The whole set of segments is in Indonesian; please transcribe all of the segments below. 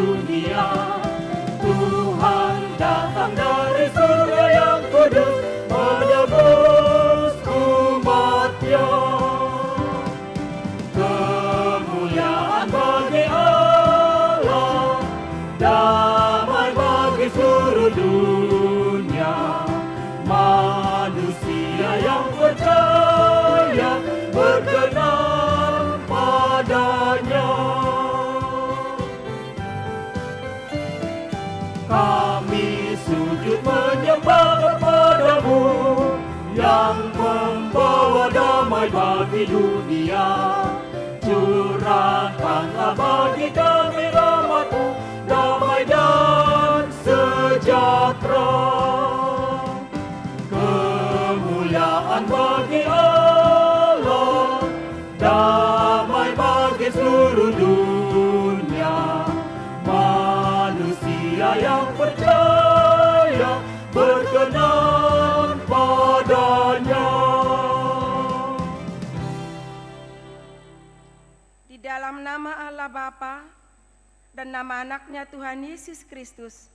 dunia. Tuhan datang dari surga yang kudus, menebus umatnya. Kemuliaan bagi Allah, damai bagi seluruh dunia. Manusia yang percaya berkenan padanya. Kami sujud menyembah kepadamu, yang membawa damai bagi dunia. Curahkanlah bagi kami rahmat-Mu, damai dan sejahtera. Kemuliaan bagi Allah, damai bagi seluruh dunia. Manusia yang percaya berkenan padanya. Di dalam nama Allah Bapa dan nama anaknya Tuhan Yesus Kristus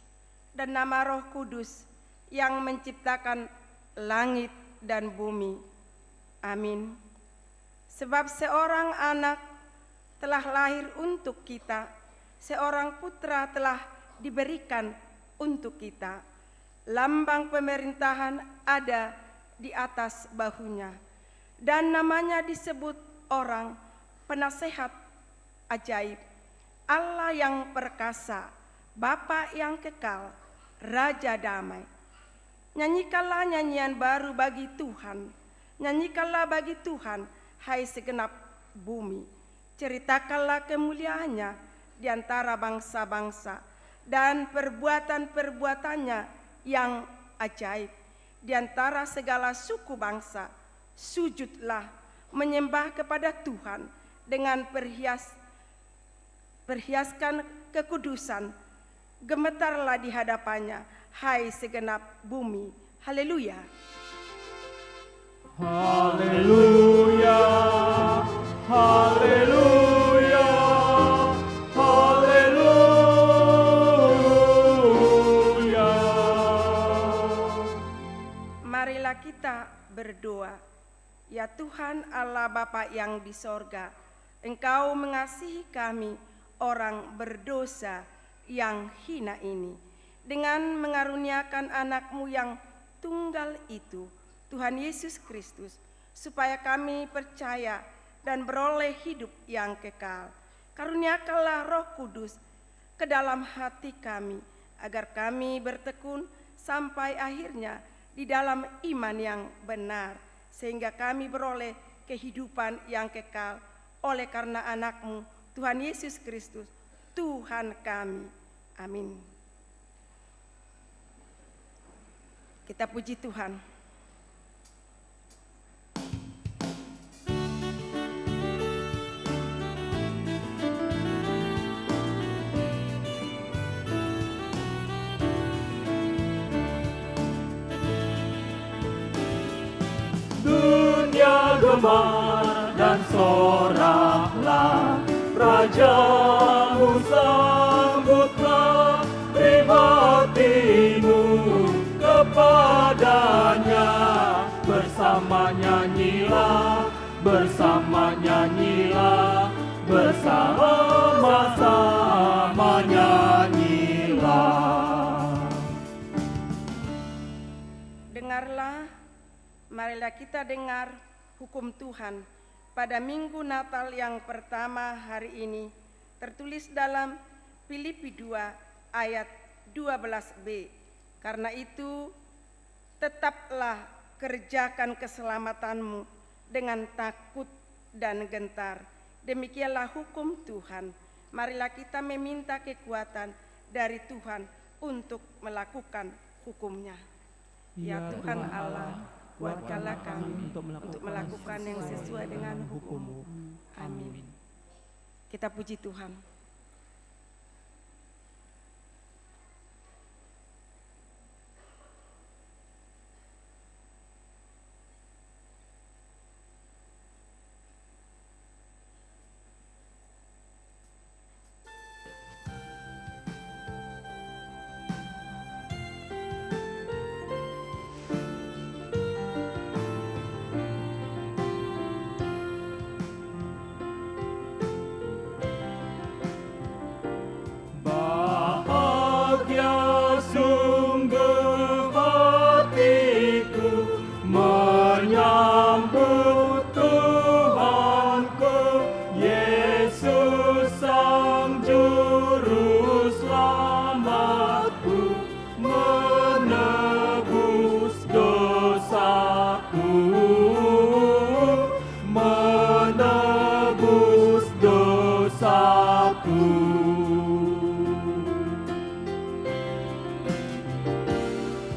dan nama Roh Kudus yang menciptakan langit dan bumi. Amin. Sebab seorang anak telah lahir untuk kita, seorang putra telah diberikan untuk kita. Lambang pemerintahan ada di atas bahunya, dan namanya disebut orang penasehat ajaib, Allah yang perkasa, Bapa yang kekal, Raja damai. Nyanyikanlah nyanyian baru bagi Tuhan, nyanyikanlah bagi Tuhan, hai segenap bumi. Ceritakanlah kemuliaannya di antara bangsa-bangsa, dan perbuatan-perbuatannya yang ajaib di antara segala suku bangsa. Sujudlah, menyembah kepada Tuhan dengan perhiaskan kekudusan. Gemetarlah di hadapannya, hai segenap bumi. Haleluya. Haleluya, haleluya, haleluya. Marilah kita berdoa. Ya Tuhan Allah Bapa yang di sorga, Engkau mengasihi kami orang berdosa yang hina ini dengan mengaruniakan anak-Mu yang tunggal itu, Tuhan Yesus Kristus, supaya kami percaya dan beroleh hidup yang kekal. Karuniakanlah Roh Kudus ke dalam hati kami, agar kami bertekun sampai akhirnya di dalam iman yang benar, sehingga kami beroleh kehidupan yang kekal oleh karena anak-Mu, Tuhan Yesus Kristus, Tuhan kami. Amin. Kita puji Tuhan. Dunia gemar dan soraklah, Raja-Mu sambutlah, beri hatimu kepadanya. Bersama nyanyilah, bersama nyanyilah, bersama-sama nyanyilah. Dengarlah, marilah kita dengar hukum Tuhan pada Minggu Natal yang pertama hari ini, tertulis dalam Filipi 2 ayat 12b. Karena itu, tetaplah kerjakan keselamatanmu dengan takut dan gentar. Demikianlah hukum Tuhan. Marilah kita meminta kekuatan dari Tuhan untuk melakukan hukumnya. Ya Tuhan Allah, kuatkanlah kami untuk melakukan yang sesuai dengan hukum-Mu. Amin. Kita puji Tuhan.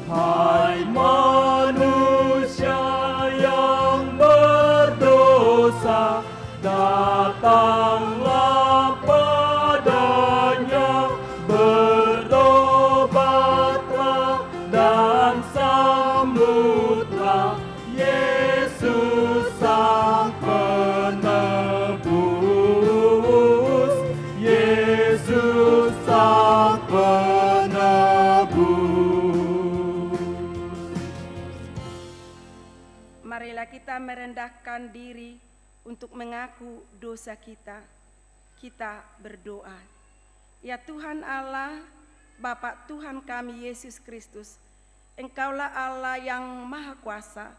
Hai manusia yang berdosa, datanglah padanya, bertobatlah dan sambutlah Yesus Sang Penebus, Yesus Sang Penebus. Marilah kita merendahkan diri untuk mengaku dosa kita. Kita berdoa. Ya Tuhan Allah, Bapa Tuhan kami Yesus Kristus, Engkaulah Allah yang Maha Kuasa,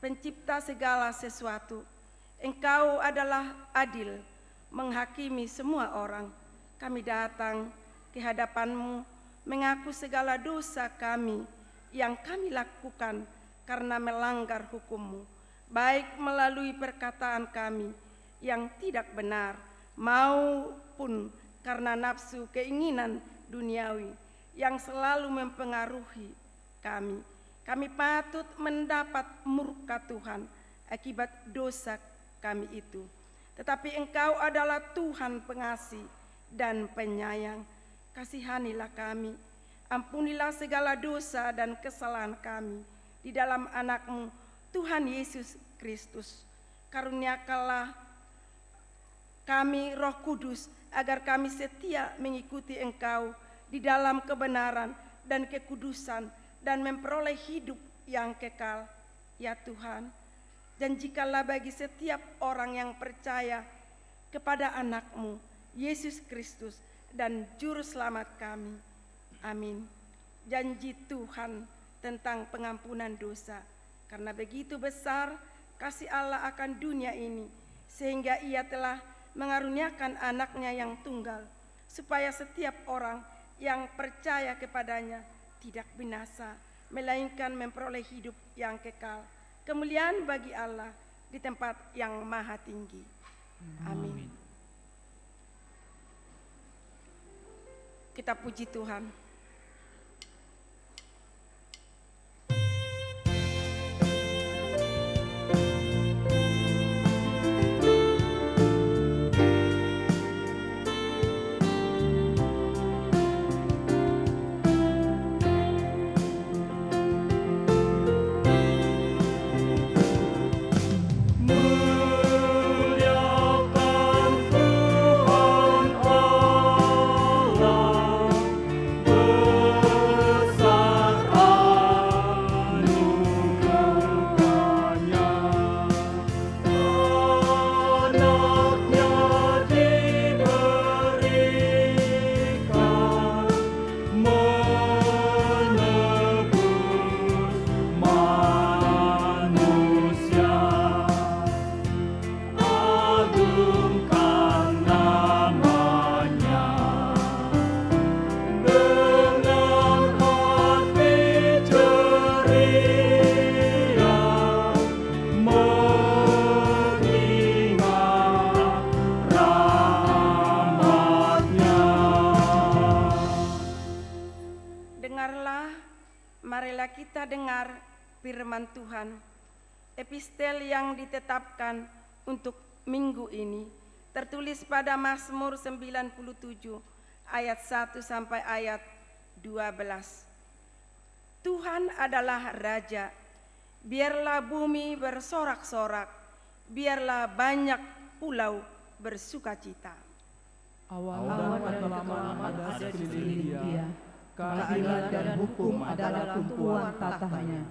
Pencipta segala sesuatu. Engkau adalah adil, menghakimi semua orang. Kami datang ke hadapan-Mu, mengaku segala dosa kami yang kami lakukan karena melanggar hukum-Mu, baik melalui perkataan kami yang tidak benar, maupun karena nafsu keinginan duniawi yang selalu mempengaruhi kami. Kami patut mendapat murka Tuhan akibat dosa kami itu. Tetapi Engkau adalah Tuhan pengasih dan penyayang. Kasihanilah kami, ampunilah segala dosa dan kesalahan kami di dalam Anak-Mu, Tuhan Yesus Kristus. Karuniakanlah kami Roh Kudus, agar kami setia mengikuti Engkau di dalam kebenaran dan kekudusan, dan memperoleh hidup yang kekal, ya Tuhan. Dan jikalau bagi setiap orang yang percaya kepada Anak-Mu, Yesus Kristus, dan Juru Selamat kami. Amin. Janji Tuhan tentang pengampunan dosa. Karena begitu besar kasih Allah akan dunia ini, sehingga Ia telah mengaruniakan Anak-Nya yang tunggal, supaya setiap orang yang percaya kepadanya tidak binasa, melainkan memperoleh hidup yang kekal. Kemuliaan bagi Allah di tempat yang maha tinggi. Amin. Kita puji Tuhan. Marilah kita dengar firman Tuhan, epistel yang ditetapkan untuk minggu ini, tertulis pada Mazmur 97 ayat 1 sampai ayat 12. Tuhan adalah Raja, biarlah bumi bersorak-sorak, biarlah banyak pulau bersukacita. Awan dan kekelaman ada di sekeliling Dia, keadilan dan hukum adalah tumpuan tatahnya.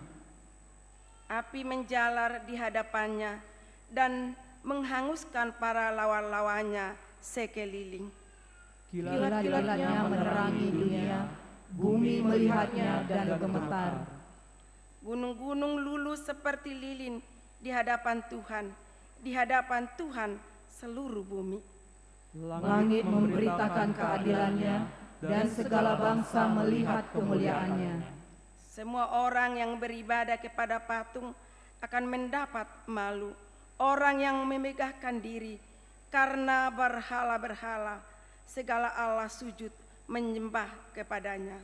Api menjalar di hadapannya dan menghanguskan para lawan-lawannya sekeliling. Kilat-kilatnya menerangi dunia, bumi melihatnya dan gemetar. Gunung-gunung luluh seperti lilin di hadapan Tuhan seluruh bumi. Langit memberitakan keadilannya, dan segala bangsa melihat kemuliaannya. Semua orang yang beribadah kepada patung akan mendapat malu. Orang yang memegahkan diri karena berhala-berhala segala Allah sujud menyembah kepadanya.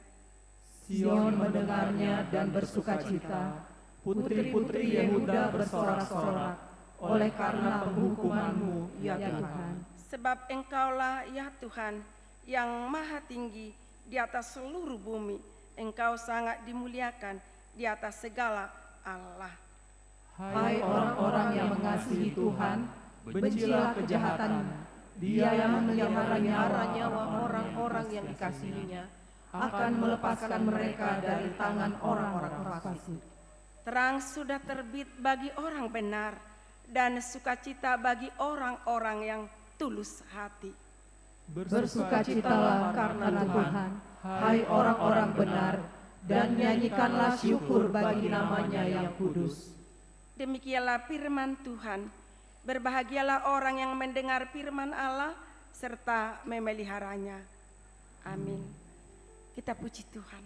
Sion mendengarnya dan bersukacita, putri-putri Yehuda bersorak-sorak, oleh karena penghukuman-Mu, ya Tuhan. Sebab Engkaulah ya Tuhan yang maha tinggi di atas seluruh bumi, Engkau sangat dimuliakan di atas segala Allah. Hai orang-orang yang mengasihi Tuhan, bencilah kejahatan. Dia yang memelihara nyawa orang-orang yang dikasihinya akan melepaskan mereka dari tangan orang-orang fasik. Terang sudah terbit bagi orang benar, dan sukacita bagi orang-orang yang tulus hati. Bersukacitalah karena Tuhan, hai orang-orang benar, dan nyanyikanlah syukur bagi namanya yang kudus. Demikianlah firman Tuhan. Berbahagialah orang yang mendengar firman Allah serta memeliharanya. Amin. Kita puji Tuhan.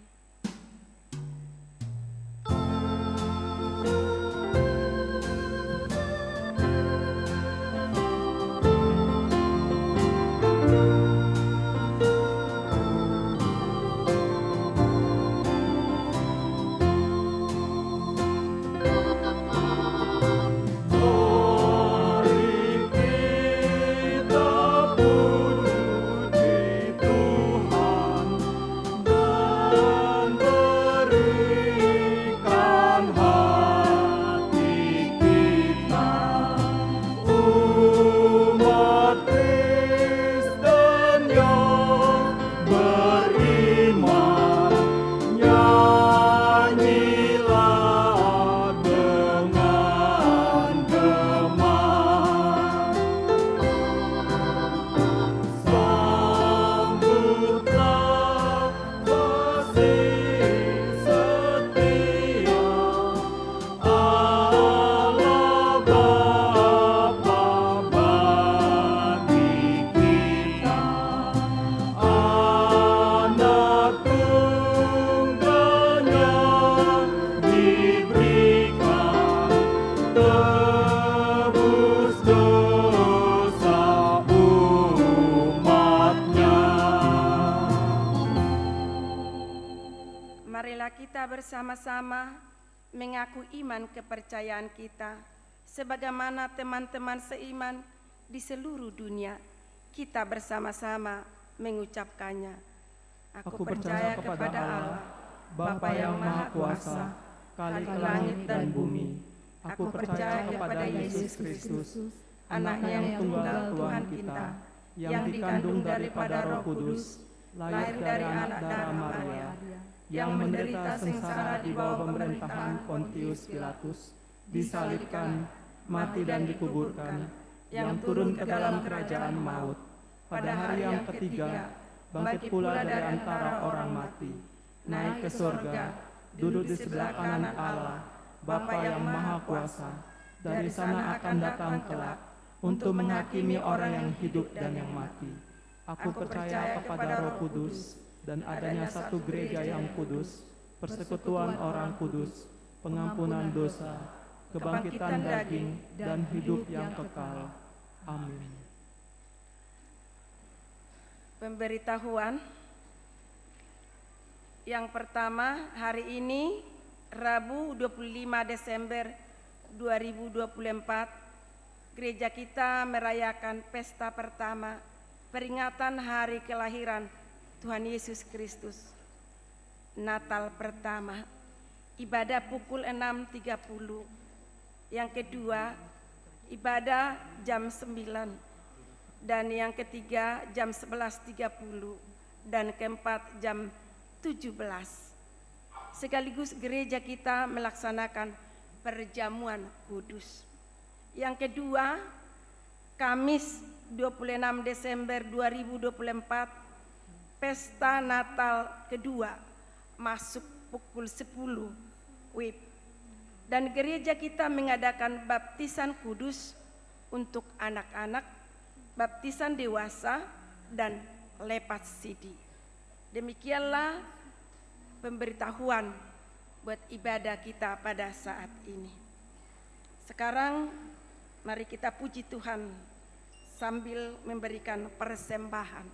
Bersama-sama mengaku iman kepercayaan kita sebagaimana teman-teman seiman di seluruh dunia. Kita bersama-sama mengucapkannya. Aku percaya kepada Allah, Bapa yang Maha Kuasa, Khalik langit dan bumi. Aku percaya kepada Yesus Kristus, Anaknya yang tunggal Tuhan kita, yang dikandung daripada Roh Kudus, lahir dari anak darah Maria, yang menderita sengsara di bawah pemerintahan Pontius Pilatus, disalibkan, mati dan dikuburkan, yang turun ke dalam kerajaan maut. Pada hari yang ketiga, bangkit pula dari antara orang mati, naik ke surga, duduk di sebelah kanan Allah, Bapa yang Maha Kuasa. Dari sana akan datang kelak untuk menghakimi orang yang hidup dan yang mati. Aku percaya kepada Roh Kudus, dan adanya satu gereja yang kudus, persekutuan orang kudus, pengampunan dosa, kebangkitan daging, dan hidup yang kekal. Amin. Pemberitahuan yang pertama, hari ini Rabu 25 Desember 2024, gereja kita merayakan pesta pertama peringatan hari kelahiran Tuhan Yesus Kristus. Natal pertama, ibadah pukul 6.30. Yang kedua, ibadah jam 9. Dan yang ketiga jam 11.30. Dan keempat jam 17. Sekaligus gereja kita melaksanakan perjamuan kudus. Yang kedua, Kamis 26 Desember 2024, Pesta Natal kedua, masuk pukul 10 WIB. Dan gereja kita mengadakan baptisan kudus untuk anak-anak, baptisan dewasa, dan lepas sidi. Demikianlah pemberitahuan buat ibadah kita pada saat ini. Sekarang mari kita puji Tuhan sambil memberikan persembahan.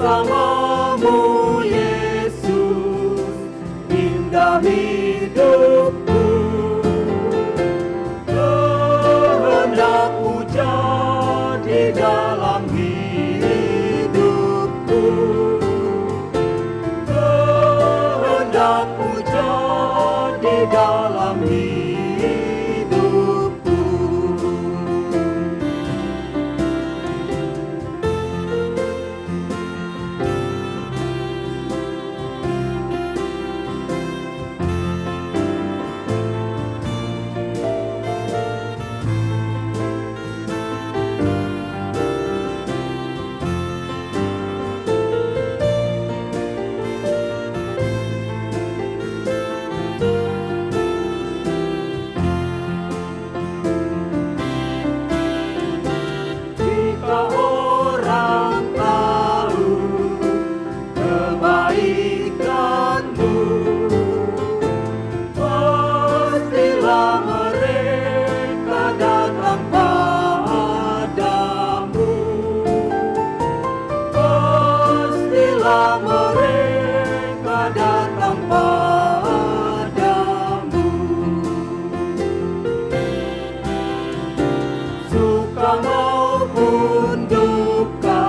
bersamamu Yesus, indah hidupku. Kehendakmu jadi dalam hidupku. Kehendakmu jadi dalam hidupku. Jika orang tahu kebaikanmu, pastilah mereka datang padamu. Pastilah mereka datang padamu. Suka maupun duka,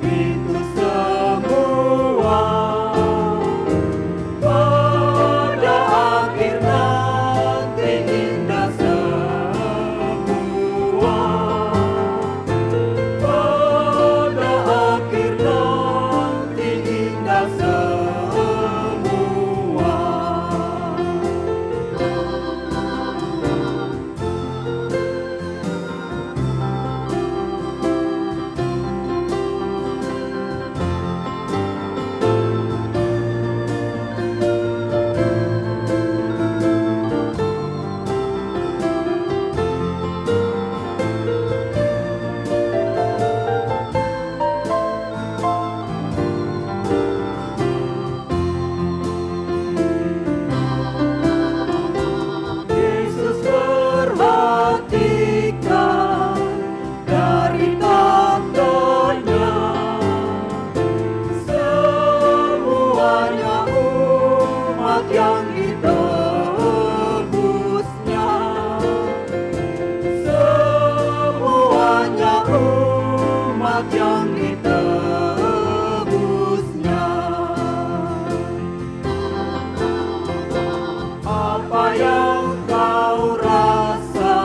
itu semua pada akhir nanti indah semua. Pada akhir nanti indah semua. Yesus perhatikan dari tandanya, semuanya umat yang ditebusnya. Semuanya umat yang ditebusnya. Apa yang kau rasa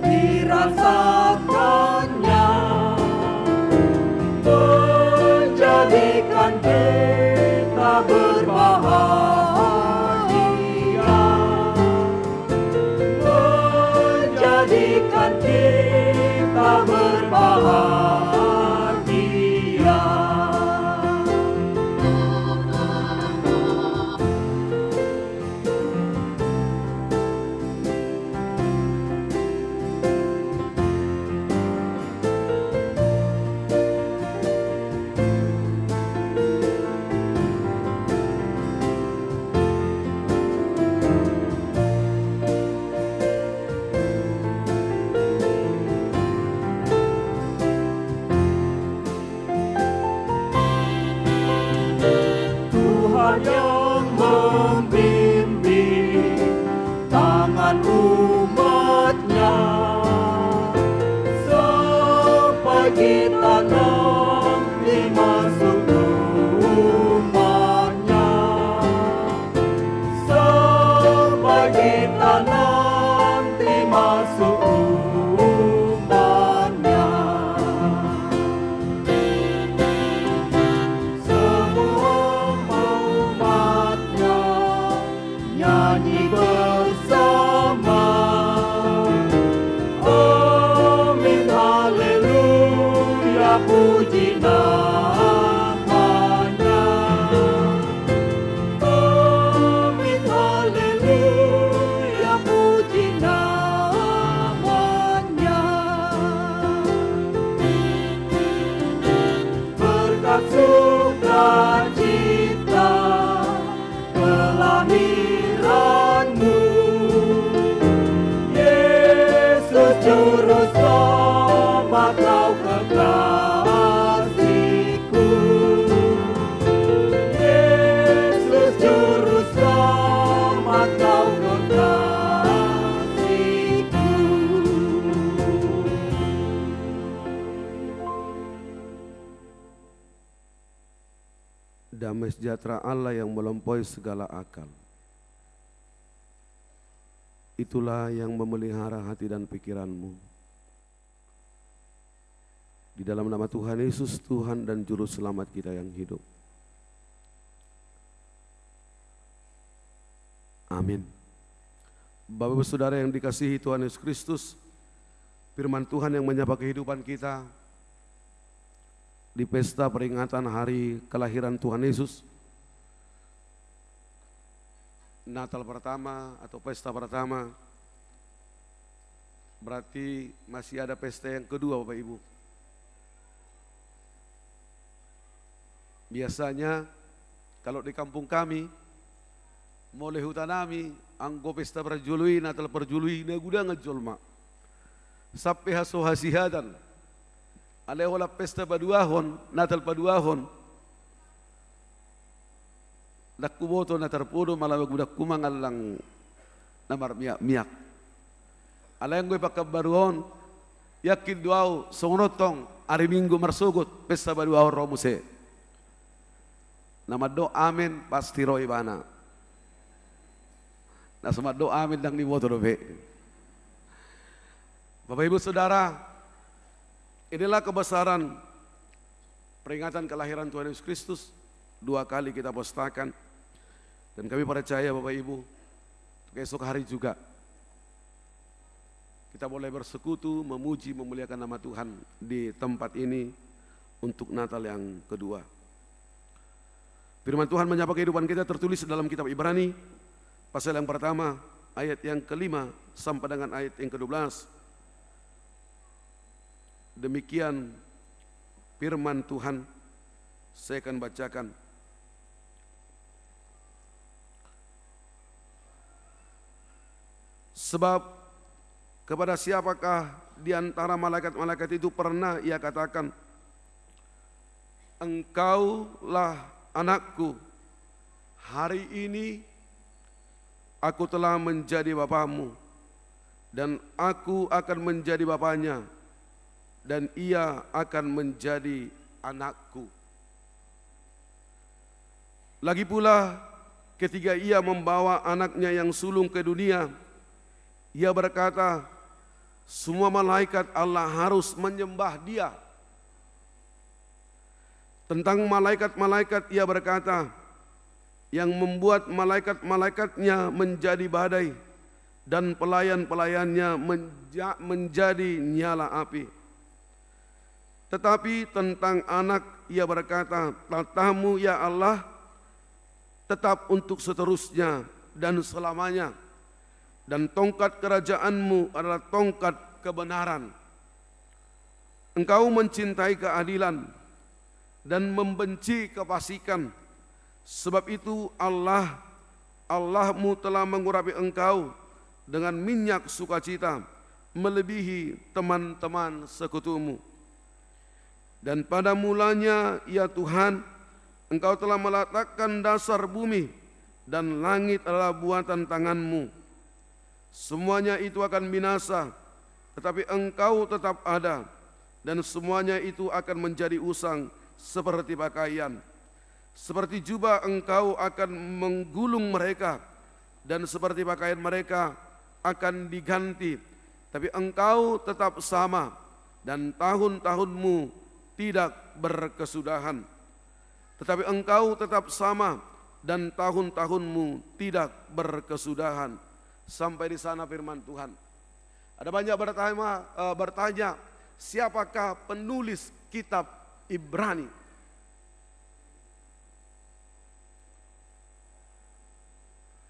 dirasakannya, menjadikan kita berbahagia. Menjadikan kita berbahagia. Tuhan yang membimbing tangan umatnya, sampai kita nanti masuk rumahnya. Sampai kita nanti masuk rumahnya. Semua umatnya nyanyi bersama. Amin, haleluya, puji namanya. Amin, haleluya, puji namanya. Berkat sukacita kelahiranmu, Yesus juru selamat kau kekasih. damai sejahtera Allah yang melampaui segala akal. Itulah yang memelihara hati dan pikiranmu. Di dalam nama Tuhan Yesus, Tuhan dan Juru Selamat kita yang hidup. Amin. Bapak Ibu Saudara yang dikasihi Tuhan Yesus Kristus, firman Tuhan yang menyapa kehidupan kita di pesta peringatan hari kelahiran Tuhan Yesus, Natal pertama atau pesta pertama, berarti masih ada pesta yang kedua Bapak Ibu. Biasanya kalau di kampung kami, mulai hutanami, anggo pesta perjului, Natal perjului, naguda ngejol mak. Sampai haso hasihadan. Alehola pesta paduahon, Natal paduahon. Nakuboto na terpudo malah budak kumangal lang namar miak. Alayang gue pakabaruon, yakin duau songrotong, hari Minggu marsugot, pesta paduahon romuse. Nama do amin pasti roy bana. Nah semua do amin dang di motor be. Bapak Ibu Saudara, inilah kebesaran peringatan kelahiran Tuhan Yesus Kristus. 2 kali kita postakan. Dan kami percaya Bapak Ibu, esok hari juga kita boleh bersekutu, memuji, memuliakan nama Tuhan di tempat ini untuk Natal yang kedua. Firman Tuhan menyapa kehidupan kita tertulis dalam kitab Ibrani, pasal yang pertama, ayat yang ke-5 sampai dengan ayat yang ke-12. Demikian firman Tuhan, saya akan bacakan. Sebab kepada siapakah di antara malaikat-malaikat itu pernah ia katakan, engkaulah anakku, hari ini aku telah menjadi bapamu, dan aku akan menjadi bapanya, dan ia akan menjadi anakku. Lagi pula ketika ia membawa anaknya yang sulung ke dunia, ia berkata, semua malaikat Allah harus menyembah dia. Tentang malaikat-malaikat ia berkata, yang membuat malaikat-malaikatnya menjadi badai dan pelayan-pelayannya menjadi nyala api. Tetapi tentang anak ia berkata, tatamu ya Allah tetap untuk seterusnya dan selamanya, dan tongkat kerajaanmu adalah tongkat kebenaran. Engkau mencintai keadilan dan membenci kefasikan. Sebab itu Allahmu telah mengurapi engkau dengan minyak sukacita melebihi teman-teman sekutumu. Dan pada mulanya ya Tuhan, engkau telah meletakkan dasar bumi dan langit adalah buatan tanganmu. Semuanya itu akan binasa, tetapi engkau tetap ada, dan semuanya itu akan menjadi usang seperti pakaian. Seperti jubah engkau akan menggulung mereka, dan seperti pakaian mereka akan diganti. Tapi engkau tetap sama, dan tahun-tahunmu tidak berkesudahan. Tetapi engkau tetap sama, dan tahun-tahunmu tidak berkesudahan. Sampai di sana firman Tuhan. Ada banyak bertanya, siapakah penulis kitab Ibrani?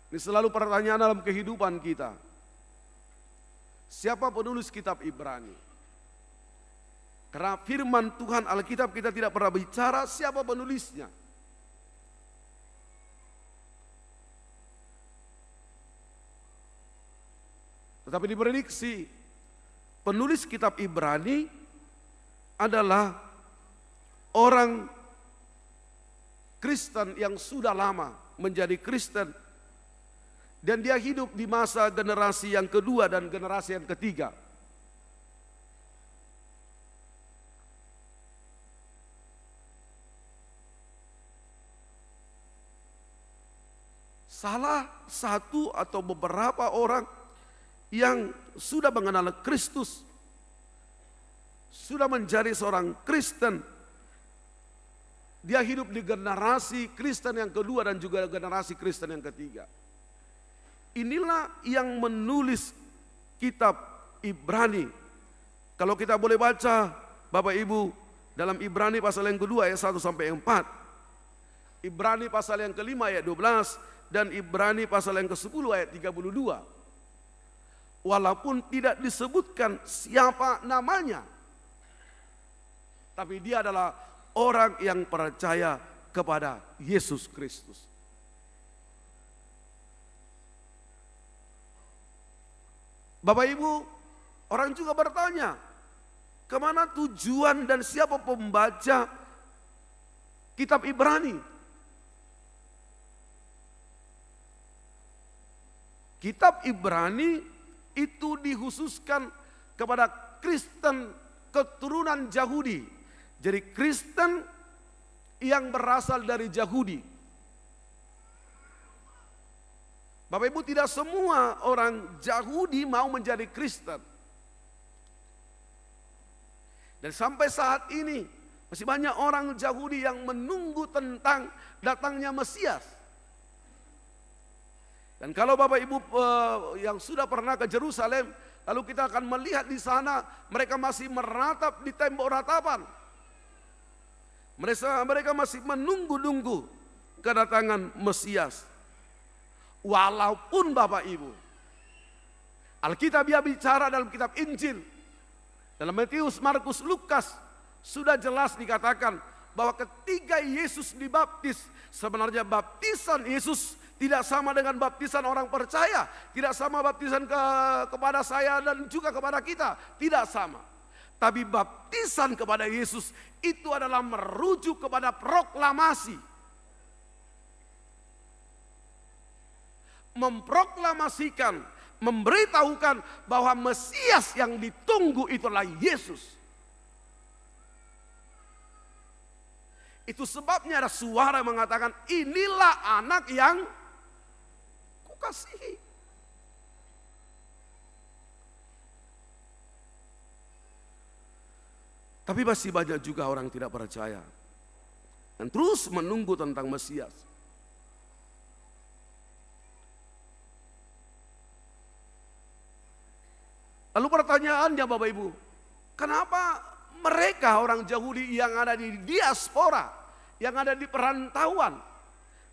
Ini selalu pertanyaan dalam kehidupan kita. Siapa penulis kitab Ibrani? Karena firman Tuhan Alkitab kita tidak pernah bicara siapa penulisnya. Tetapi diprediksi penulis kitab Ibrani adalah orang Kristen yang sudah lama menjadi Kristen, dan dia hidup di masa generasi yang kedua dan generasi yang ketiga. salah satu atau beberapa orang yang sudah mengenal Kristus, sudah menjadi seorang Kristen. Dia hidup di generasi Kristen yang kedua dan juga generasi Kristen yang ketiga. Inilah yang menulis kitab Ibrani. Kalau kita boleh baca Bapak Ibu dalam Ibrani pasal yang kedua ayat 1 sampai 4. Ibrani pasal yang kelima ayat 12 dan Ibrani pasal yang ke-10 ayat 32. Walaupun tidak disebutkan siapa namanya, tapi dia adalah orang yang percaya kepada Yesus Kristus. Bapak Ibu, orang juga bertanya, kemana tujuan dan siapa pembaca kitab Ibrani? Kitab Ibrani itu dikhususkan kepada Kristen keturunan Yahudi. Jadi Kristen yang berasal dari Yahudi. Bapak Ibu, tidak semua orang Yahudi mau menjadi Kristen. Dan sampai saat ini masih banyak orang Yahudi yang menunggu tentang datangnya Mesias. Dan kalau Bapak Ibu yang sudah pernah ke Yerusalem, lalu kita akan melihat di sana mereka masih meratap di tembok ratapan. Mereka masih menunggu-nunggu kedatangan Mesias. Walaupun Bapak Ibu, Alkitab bicara dalam kitab Injil, dalam Matius, Markus, Lukas, sudah jelas dikatakan bahwa ketika Yesus dibaptis, sebenarnya baptisan Yesus tidak sama dengan baptisan orang percaya, tidak sama baptisan kepada saya dan juga kepada kita, tidak sama. Tapi baptisan kepada Yesus itu adalah merujuk kepada proklamasi. Memproklamasikan, memberitahukan bahwa Mesias yang ditunggu itulah Yesus. Itu sebabnya ada suara yang mengatakan, inilah anak yang kukasihi. Tapi masih banyak juga orang tidak percaya dan terus menunggu tentang Mesias. Lalu pertanyaannya Bapak Ibu, kenapa mereka orang Yahudi yang ada di diaspora, yang ada di perantauan,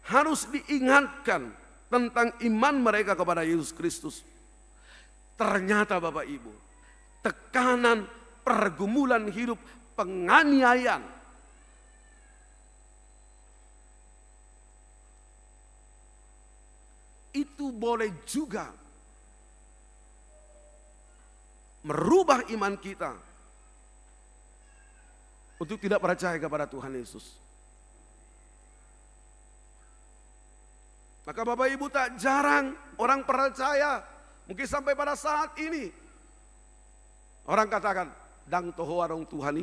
harus diingatkan tentang iman mereka kepada Yesus Kristus? Ternyata Bapak Ibu, tekanan, pergumulan hidup, penganiayaan, itu boleh juga merubah iman kita untuk tidak percaya kepada Tuhan Yesus. Maka Bapak Ibu, tak jarang orang percaya, mungkin sampai pada saat ini, orang katakan, dang toho arong Tuhani,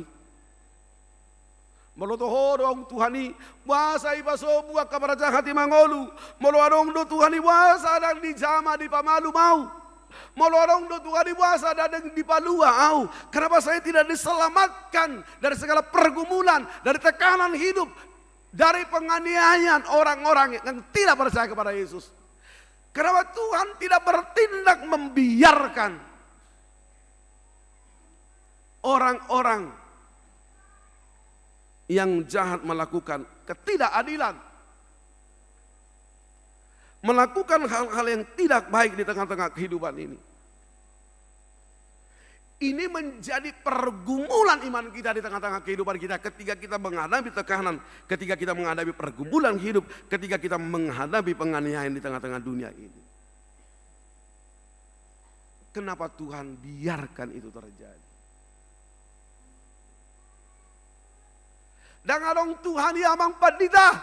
molo toho arong Tuhani, wasa ibaso buat kabarja hati mangolu, molo arong do Tuhani wasa dan di jama di pamalu mau, molo arong do Tuhani wasa dan di palua au. Kenapa saya tidak diselamatkan dari segala pergumulan, dari tekanan hidup, dari penganiayaan orang-orang yang tidak percaya kepada Yesus? Kenapa Tuhan tidak bertindak membiarkan orang-orang yang jahat melakukan ketidakadilan, melakukan hal-hal yang tidak baik di tengah-tengah kehidupan ini? Ini menjadi pergumulan iman kita di tengah-tengah kehidupan kita ketika kita menghadapi tekanan, ketika kita menghadapi pergumulan hidup, ketika kita menghadapi penganiayaan di tengah-tengah dunia ini. Kenapa Tuhan biarkan itu terjadi? Dan adong Tuhan yang amang padita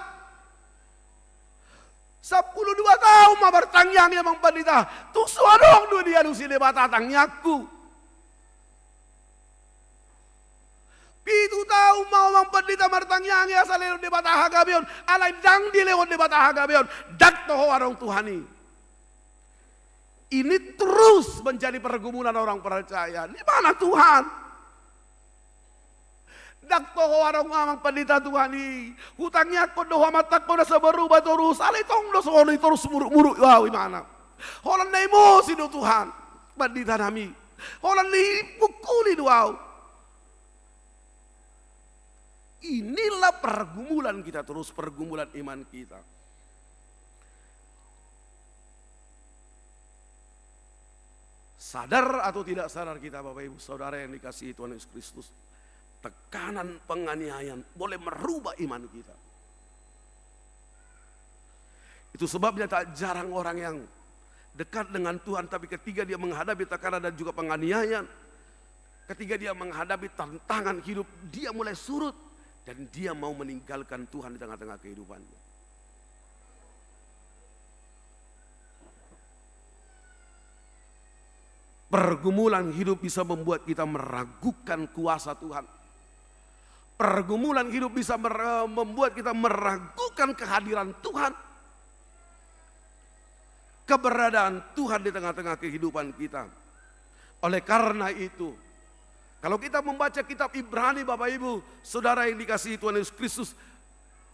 12 tahun ma bertangyang yang amang padita tu suadong do dia nu sile batatang nyaku Pitu tahu mau mempendita martang yang ya salelo de bataha gabion, alai dang di lewat de bataha gabion, dak toho warong Tuhani. Ini terus menjadi pergumulan orang percaya. Di mana Tuhan? Dak toho warong amang pendeta Tuhani. Hutangnya ko doha matak ko na sa berubah terus, alai tong do sono terus muruk-muruk wow mana. Holan na emosi do Tuhan, pendeta nami. Holan ni pukuli do wow. Inilah pergumulan kita terus, pergumulan iman kita. Sadar atau tidak sadar kita Bapak Ibu Saudara yang dikasihi Tuhan Yesus Kristus, tekanan penganiayaan boleh merubah iman kita. Itu sebabnya tak jarang orang yang dekat dengan Tuhan, tapi ketika dia menghadapi tekanan dan juga penganiayaan, ketika dia menghadapi tantangan hidup, dia mulai surut. Dan dia mau meninggalkan Tuhan di tengah-tengah kehidupannya. Pergumulan hidup bisa membuat kita meragukan kuasa Tuhan. Pergumulan hidup bisa membuat kita meragukan kehadiran Tuhan. Keberadaan Tuhan di tengah-tengah kehidupan kita. Oleh karena itu, kalau kita membaca kitab Ibrani Bapak Ibu, Saudara yang dikasihi Tuhan Yesus Kristus,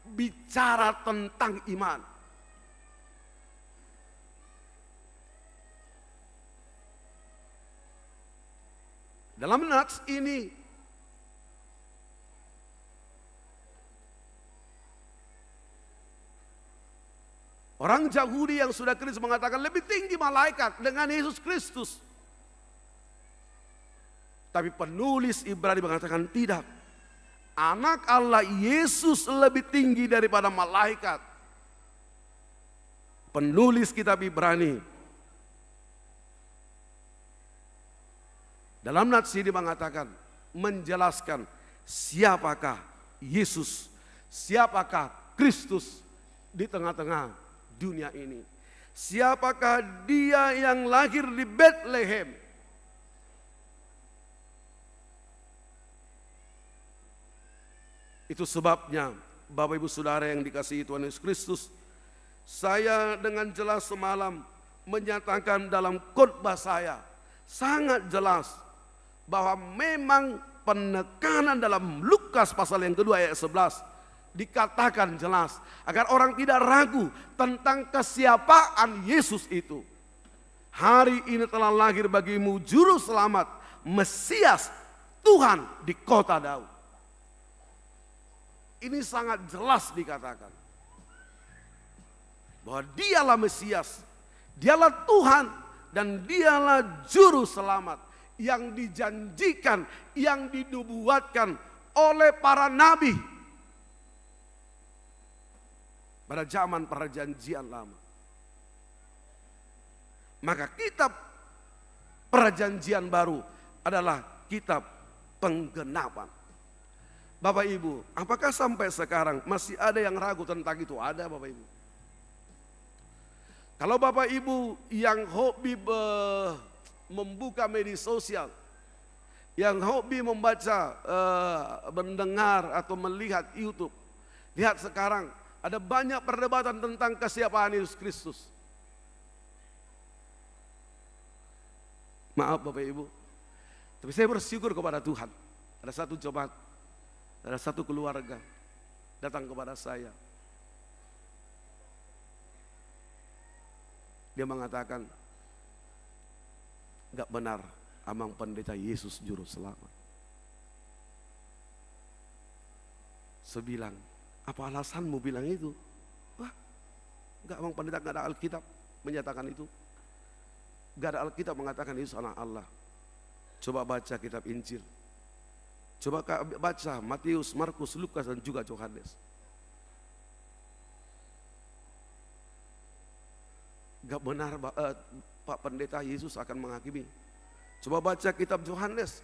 bicara tentang iman. Dalam nats ini, orang Yahudi yang sudah Kristus mengatakan lebih tinggi malaikat dengan Yesus Kristus. Tapi penulis Ibrani mengatakan tidak. Anak Allah Yesus lebih tinggi daripada malaikat. Penulis kitab Ibrani dalam nats ini mengatakan, menjelaskan siapakah Yesus, siapakah Kristus di tengah-tengah dunia ini. Siapakah dia yang lahir di Bethlehem. Itu sebabnya Bapak Ibu Saudara yang dikasihi Tuhan Yesus Kristus, saya dengan jelas semalam menyatakan dalam khotbah saya sangat jelas bahwa memang penekanan dalam Lukas pasal yang kedua ayat 11 dikatakan jelas agar orang tidak ragu tentang kesiapaan Yesus itu. Hari ini telah lahir bagimu juru selamat, Mesias, Tuhan di kota Daud. Ini sangat jelas dikatakan bahwa dialah Mesias, dialah Tuhan, dan dialah juru selamat yang dijanjikan, yang dinubuatkan oleh para nabi pada zaman perjanjian lama. Maka kitab perjanjian baru adalah kitab penggenapan. Bapak Ibu, apakah sampai sekarang masih ada yang ragu tentang itu? Ada Bapak Ibu. Kalau Bapak Ibu yang hobi membuka media sosial, yang hobi membaca, mendengar atau melihat YouTube, lihat sekarang ada banyak perdebatan tentang kesiapaan Yesus Kristus. Maaf Bapak Ibu, tapi saya bersyukur kepada Tuhan. Ada satu jemaat, ada satu keluarga datang kepada saya. Dia mengatakan, enggak benar amang pendeta Yesus juru selamat. Saya bilang, apa alasanmu bilang itu? Wah, enggak amang pendeta, enggak ada Alkitab menyatakan itu. Enggak ada Alkitab mengatakan Yesus anak Allah. Coba baca kitab Injil. Coba baca Matius, Markus, Lukas, dan juga Yohanes. Gak benar Pak Pendeta Yesus akan menghakimi. Coba baca kitab Yohanes.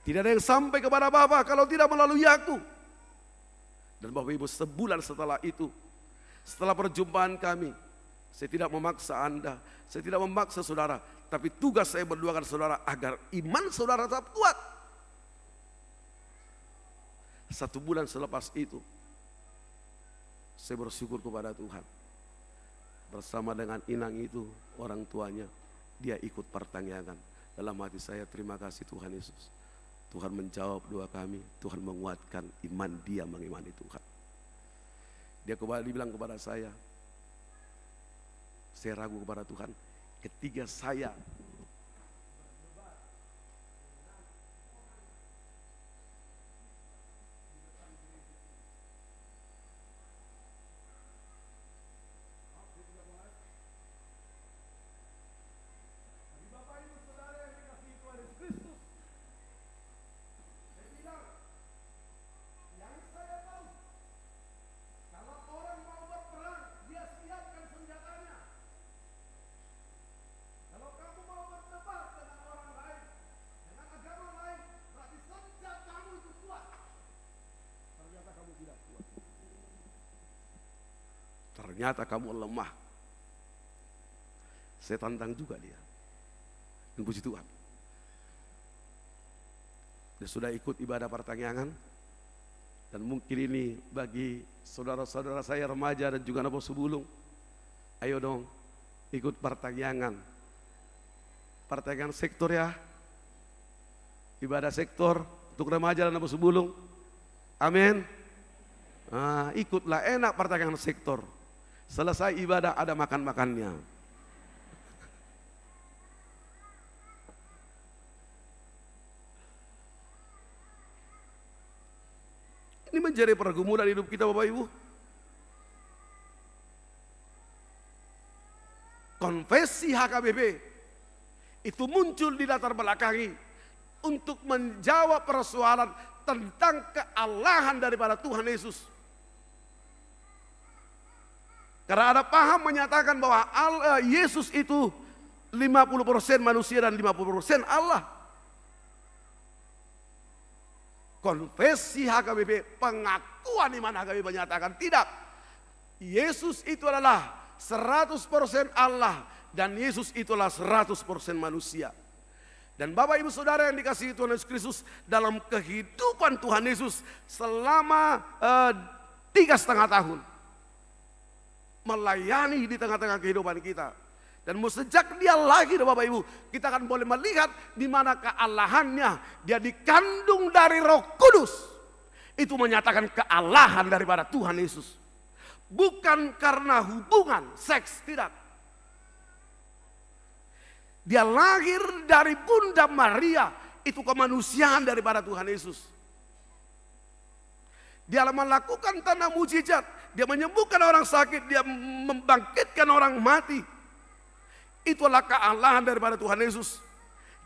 Tidak ada yang sampai kepada Bapa kalau tidak melalui aku. Dan Bapak Ibu, sebulan setelah itu, setelah perjumpaan kami, saya tidak memaksa Anda, saya tidak memaksa saudara, tapi tugas saya berdoakan saudara agar iman saudara tetap kuat. 1 bulan selepas itu, saya bersyukur kepada Tuhan. Bersama dengan Inang itu, orang tuanya, dia ikut pertanyaan. Dalam hati saya, terima kasih Tuhan Yesus. Tuhan menjawab doa kami, Tuhan menguatkan iman dia mengimani Tuhan. Dia kembali bilang kepada saya ragu kepada Tuhan ketika saya ternyata kamu lemah. Saya tantang juga dia. Dan puji Tuhan. Dia sudah ikut ibadah pertanyaan. Dan mungkin ini bagi saudara-saudara saya remaja dan juga Napa Subulung. Ayo dong ikut pertanyaan. Pertanyaan sektor ya. Ibadah sektor untuk remaja dan Napa Subulung. Amin. Nah, ikutlah, enak pertanyaan sektor. Selesai ibadah ada makan-makannya. Ini menjadi pergumulan hidup kita Bapak Ibu. Konfesi HKBP itu muncul di latar belakangi untuk menjawab persoalan tentang kealahan daripada Tuhan Yesus. Karena ada paham menyatakan bahwa Yesus itu 50% manusia dan 50% Allah. Konfesi HKBP, pengakuan iman HKBP menyatakan tidak. Yesus itu adalah 100% Allah dan Yesus itulah 100% manusia. Dan Bapak Ibu Saudara yang dikasihi Tuhan Yesus Kristus, dalam kehidupan Tuhan Yesus selama 3,5 tahun. Melayani di tengah-tengah kehidupan kita. Dan sejak dia lahir Bapak Ibu, kita akan boleh melihat di mana kealahannya. Dia dikandung dari Roh Kudus. Itu menyatakan kealahan daripada Tuhan Yesus. Bukan karena hubungan seks, tidak. Dia lahir dari Bunda Maria, itu kemanusiaan daripada Tuhan Yesus. Dia melakukan tanda mujizat, dia menyembuhkan orang sakit, dia membangkitkan orang mati. Itulah kealahan daripada Tuhan Yesus.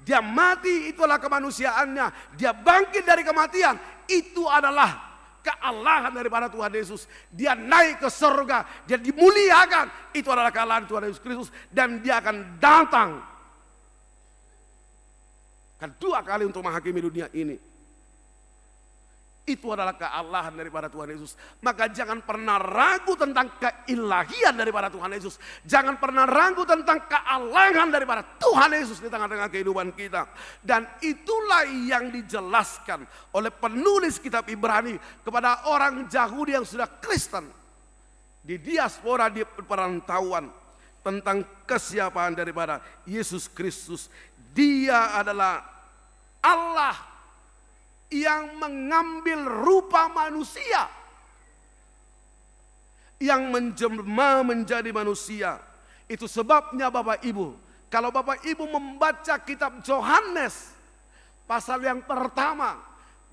Dia mati, itulah kemanusiaannya. Dia bangkit dari kematian, itu adalah kealahan daripada Tuhan Yesus. Dia naik ke surga, dia dimuliakan, itu adalah kealahan Tuhan Yesus Kristus. Dan dia akan datang kedua kali untuk menghakimi dunia ini. Itu adalah kealahan daripada Tuhan Yesus. Maka jangan pernah ragu tentang keilahian daripada Tuhan Yesus. Jangan pernah ragu tentang kealahan daripada Tuhan Yesus di tengah-tengah kehidupan kita. Dan itulah yang dijelaskan oleh penulis kitab Ibrani kepada orang Yahudi yang sudah Kristen di diaspora, di perantauan, tentang kesiapaan daripada Yesus Kristus. Dia adalah Allah yang mengambil rupa manusia, yang menjelma menjadi manusia. Itu sebabnya Bapak Ibu, kalau Bapak Ibu membaca kitab Yohanes pasal yang pertama,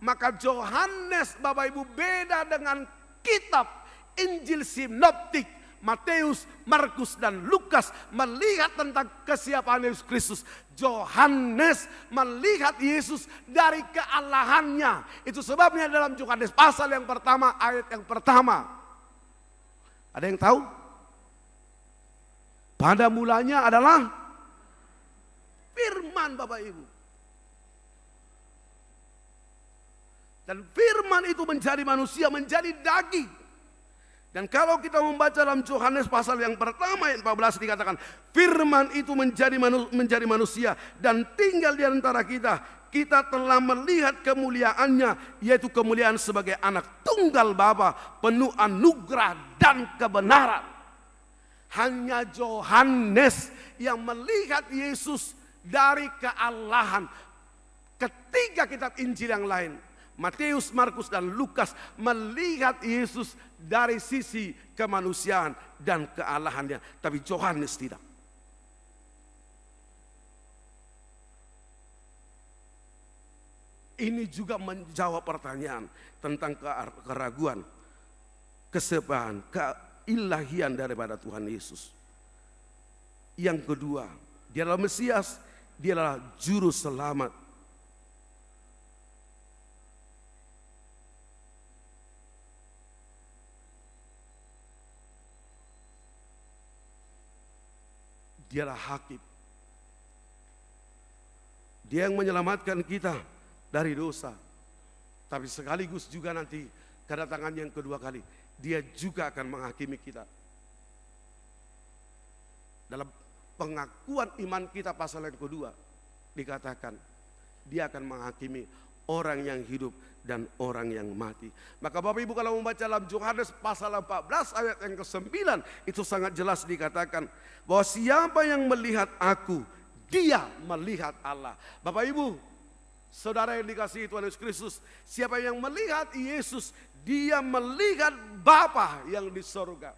maka Yohanes Bapak Ibu beda dengan kitab Injil sinoptik Matius, Markus, dan Lukas melihat tentang kesiapaan Yesus Kristus. Yohanes melihat Yesus dari kealahannya. Itu sebabnya dalam Yohanes pasal yang pertama, ayat yang pertama. Ada yang tahu? Pada mulanya adalah firman Bapak Ibu. Dan firman itu menjadi manusia, menjadi daging. Dan kalau kita membaca dalam Yohanes pasal yang pertama ayat 14 dikatakan firman itu menjadi manusia dan tinggal di antara kita. kita telah melihat kemuliaannya, yaitu kemuliaan sebagai anak tunggal Bapa, penuh anugerah dan kebenaran. Hanya Yohanes yang melihat Yesus dari kealahan. Ketiga kitab Injil yang lain, Matius, Markus, dan Lukas, melihat Yesus dari sisi kemanusiaan dan kealahannya. Tapi Yohanes tidak. Ini juga menjawab pertanyaan tentang keraguan, kesepahan, keilahian daripada Tuhan Yesus. Yang kedua, Dia adalah Mesias, Dia adalah Juru Selamat. Dia adalah Hakim. Dia yang menyelamatkan kita dari dosa. Tapi sekaligus juga nanti kedatangan yang kedua kali, Dia juga akan menghakimi kita. Dalam pengakuan iman kita pasal yang kedua dikatakan Dia akan menghakimi orang yang hidup dan orang yang mati. Maka Bapak Ibu kalau membaca dalam Yohanes pasal 14 ayat yang ke-9, itu sangat jelas dikatakan bahwa siapa yang melihat aku, dia melihat Allah. Bapak Ibu, saudara yang dikasihi Tuhan Yesus Kristus, siapa yang melihat Yesus, dia melihat Bapa yang di sorga.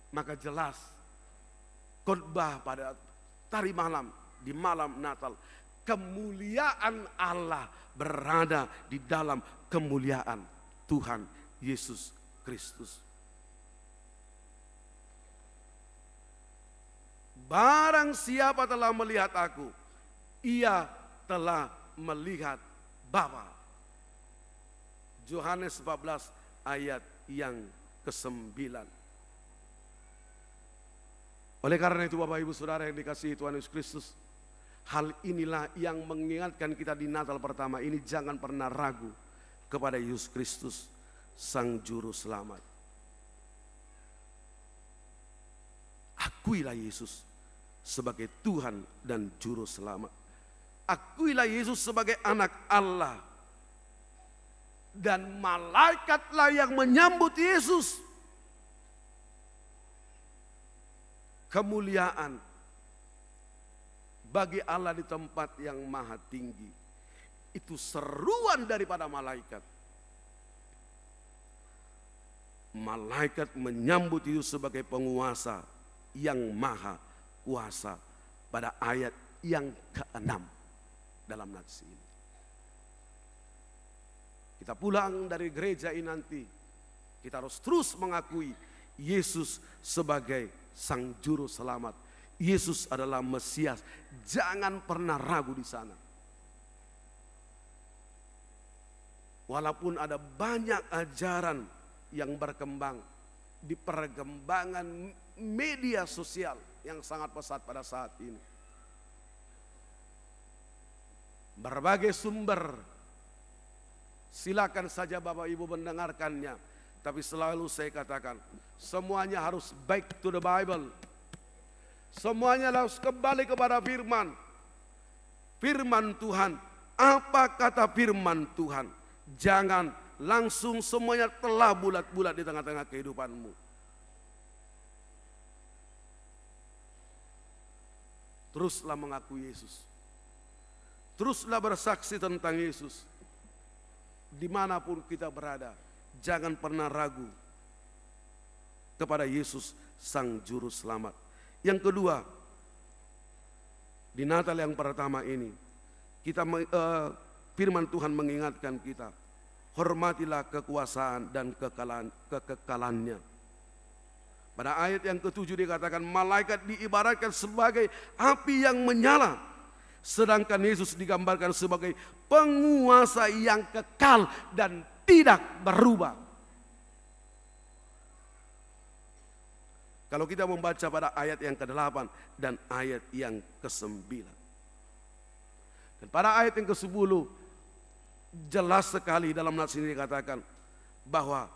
Maka jelas khotbah pada tadi malam, di malam Natal, kemuliaan Allah berada di dalam kemuliaan Tuhan Yesus Kristus. Barang siapa telah melihat aku, ia telah melihat Bapa. Yohanes 14 ayat yang ke-9. Oleh karena itu Bapak Ibu Saudara yang dikasihi Tuhan Yesus Kristus, hal inilah yang mengingatkan kita di Natal pertama ini, jangan pernah ragu kepada Yesus Kristus, Sang Juru Selamat. Akuilah Yesus sebagai Tuhan dan Juru Selamat. Akuilah Yesus sebagai anak Allah. Dan malaikatlah yang menyambut Yesus. Kemuliaan bagi Allah di tempat yang maha tinggi. Itu seruan daripada malaikat. Malaikat menyambut Yesus sebagai penguasa yang maha kuasa pada ayat yang ke-6 dalam nats ini. Kita pulang dari gereja ini nanti, kita harus terus mengakui Yesus sebagai Sang Juru Selamat. Yesus adalah Mesias. Jangan pernah ragu di sana. Walaupun ada banyak ajaran yang berkembang di perkembangan media sosial yang sangat pesat pada saat ini. Berbagai sumber, silakan saja Bapak Ibu mendengarkannya. Tapi selalu saya katakan, semuanya harus back to the Bible. Semuanya harus kembali kepada firman. Firman Tuhan. Apa kata firman Tuhan? Jangan langsung semuanya telah bulat-bulat di tengah-tengah kehidupanmu. Teruslah mengaku Yesus. Teruslah bersaksi tentang Yesus. Dimanapun kita berada, jangan pernah ragu kepada Yesus Sang Juru Selamat. Yang kedua, di Natal yang pertama ini, kita firman Tuhan mengingatkan kita, hormatilah kekuasaan dan kekekalannya. Pada ayat yang ke-7 dikatakan malaikat diibaratkan sebagai api yang menyala. Sedangkan Yesus digambarkan sebagai penguasa yang kekal dan tidak berubah. Kalau kita membaca pada ayat yang ke-8 dan ayat yang ke-9. Dan pada ayat yang ke-10 jelas sekali dalam nats ini dikatakan bahwa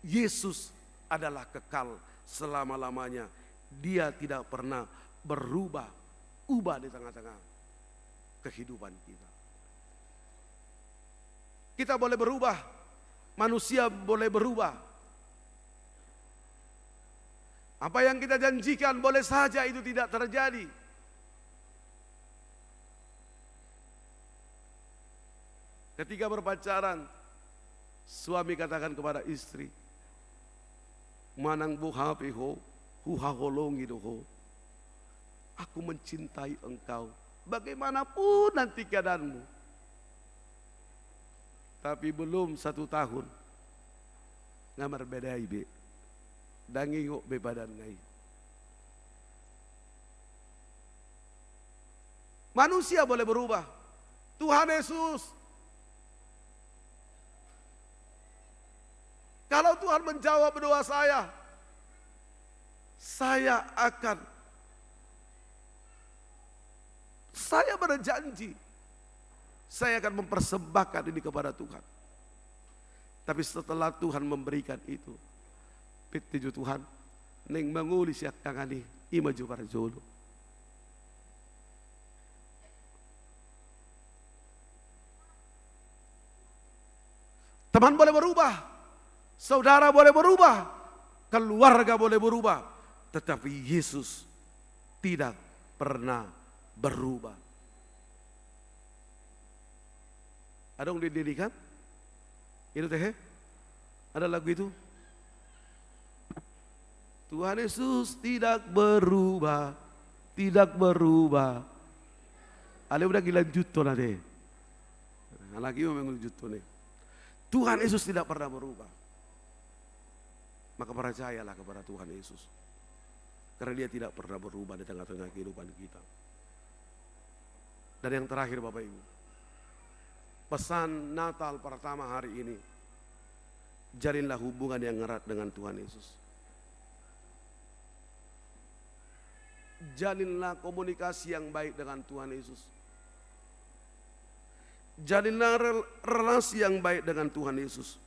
Yesus adalah kekal selama-lamanya. Dia tidak pernah berubah di tengah-tengah kehidupan kita. Kita boleh berubah, manusia boleh berubah. Apa yang kita janjikan boleh saja itu tidak terjadi. Ketika berpacaran, suami katakan kepada istri, manang buhapi ho, huhaholongi ho. Aku mencintai engkau, bagaimanapun nanti keadaanmu. Tapi belum 1 tahun, ngamar bedai be, dangingok be badan ngai. Manusia boleh berubah, Tuhan Yesus. Kalau Tuhan menjawab doa saya berjanji, saya akan mempersembahkan ini kepada Tuhan. Tapi setelah Tuhan memberikan itu, pituju Tuhan, neng mengulis yak kangani imaju parjolo. Teman boleh berubah, saudara boleh berubah, keluarga boleh berubah, tetapi Yesus tidak pernah berubah. Ada yang didirikan? Itu teh? Ada lagu itu? Tuhan Yesus tidak berubah, tidak berubah. Ada udah gila juto nade. Lagi memang juto nih. Tuhan Yesus tidak pernah berubah. Maka percayalah kepada Tuhan Yesus. Karena dia tidak pernah berubah di tengah-tengah kehidupan kita. Dan yang terakhir Bapak Ibu, pesan Natal pertama hari ini, jalinlah hubungan yang erat dengan Tuhan Yesus. Jalinlah komunikasi yang baik dengan Tuhan Yesus. Jalinlah relasi yang baik dengan Tuhan Yesus.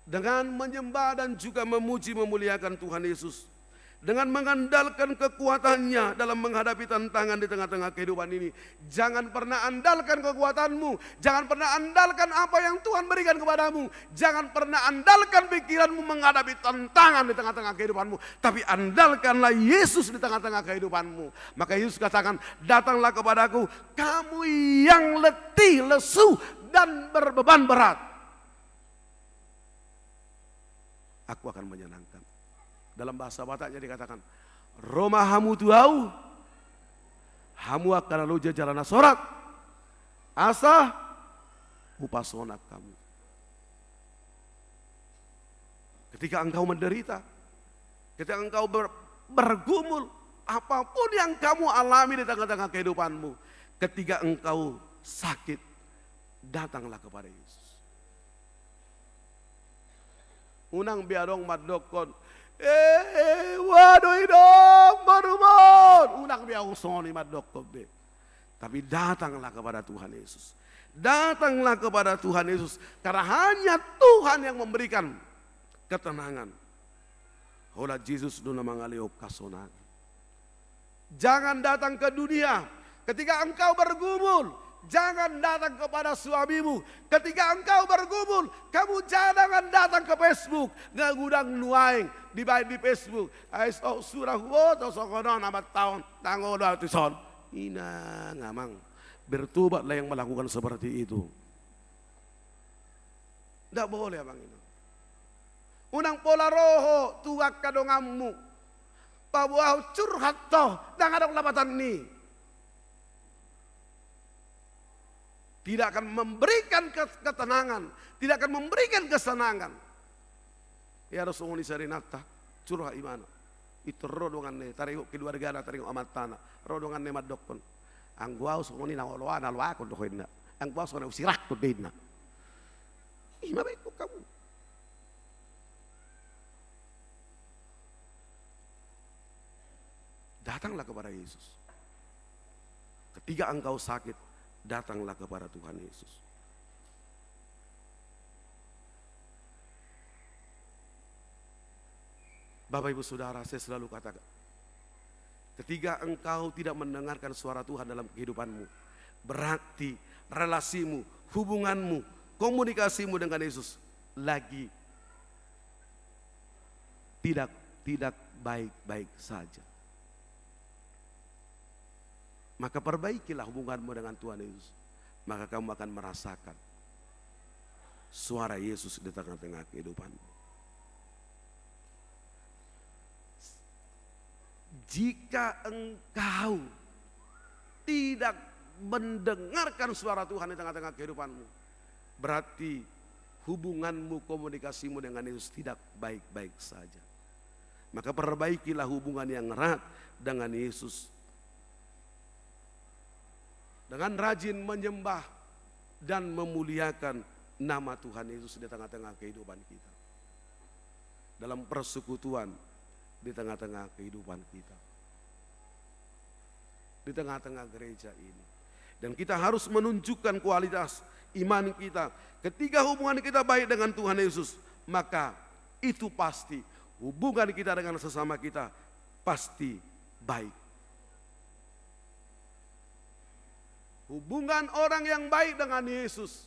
Dengan menyembah dan juga memuji memuliakan Tuhan Yesus. Dengan mengandalkan kekuatannya dalam menghadapi tantangan di tengah-tengah kehidupan ini. Jangan pernah andalkan kekuatanmu. Jangan pernah andalkan apa yang Tuhan berikan kepadamu. Jangan pernah andalkan pikiranmu menghadapi tantangan di tengah-tengah kehidupanmu. Tapi andalkanlah Yesus di tengah-tengah kehidupanmu. Maka Yesus katakan, datanglah kepadaku kamu yang letih, lesu dan berbeban berat. Aku akan menyenangkan. Dalam bahasa Bataknya dikatakan, Roma hamu tuau, hamu akan lalu jajaran sorat, asa upasona kamu. Ketika engkau menderita, ketika engkau bergumul, apapun yang kamu alami di tengah-tengah kehidupanmu, ketika engkau sakit, datanglah kepada Yesus. Unang biadong madokon, waduh dong barumon. Unang biadong soni madokon be. Tapi datanglah kepada Tuhan Yesus. Datanglah kepada Tuhan Yesus. Karena hanya Tuhan yang memberikan ketenangan. Hola Yesus duna mangaleo kasonan. Jangan datang ke dunia ketika engkau bergumul. Jangan datang kepada suamimu. Ketika engkau bergumul, kamu jangan datang ke Facebook. Ngagudang nuaing di Facebook. Aiso surah woto sokono nama tahun tanggal 2 son. Ina ngamang. Bertobatlah yang melakukan seperti itu. Tidak boleh abang itu. Unang pola roho tuak kadongamu. Pabuah curhat toh. Jangan ada lapatan ni. Tidak akan memberikan ketenangan, tidak akan memberikan kesenangan. Ya Rasulullah sarinata curah imana. Itu rodongan ne tarik keluarga na tarik amat tanah. Rodongan ne madokon. Ang guau sungoni na oloa na loa ko dohena. Ang guau sungoni usirak ko dena. Ima baik kamu. Datanglah kepada Yesus. Ketika engkau sakit, datanglah kepada Tuhan Yesus. Bapak Ibu Saudara, saya selalu katakan, Ketika engkau tidak mendengarkan suara Tuhan dalam kehidupanmu, berarti relasimu, hubunganmu, komunikasimu dengan Yesus lagi tidak baik-baik saja. Maka perbaikilah hubunganmu dengan Tuhan Yesus. Maka kamu akan merasakan suara Yesus di tengah-tengah kehidupanmu. Jika engkau tidak mendengarkan suara Tuhan di tengah-tengah kehidupanmu, berarti hubunganmu, komunikasimu dengan Yesus tidak baik-baik saja. Maka perbaikilah hubungan yang erat dengan Yesus. Dengan rajin menyembah dan memuliakan nama Tuhan Yesus di tengah-tengah kehidupan kita. Dalam persekutuan di tengah-tengah kehidupan kita. Di tengah-tengah gereja ini. Dan kita harus menunjukkan kualitas iman kita. Ketika hubungan kita baik dengan Tuhan Yesus, maka itu pasti hubungan kita dengan sesama kita pasti baik. Hubungan orang yang baik dengan Yesus,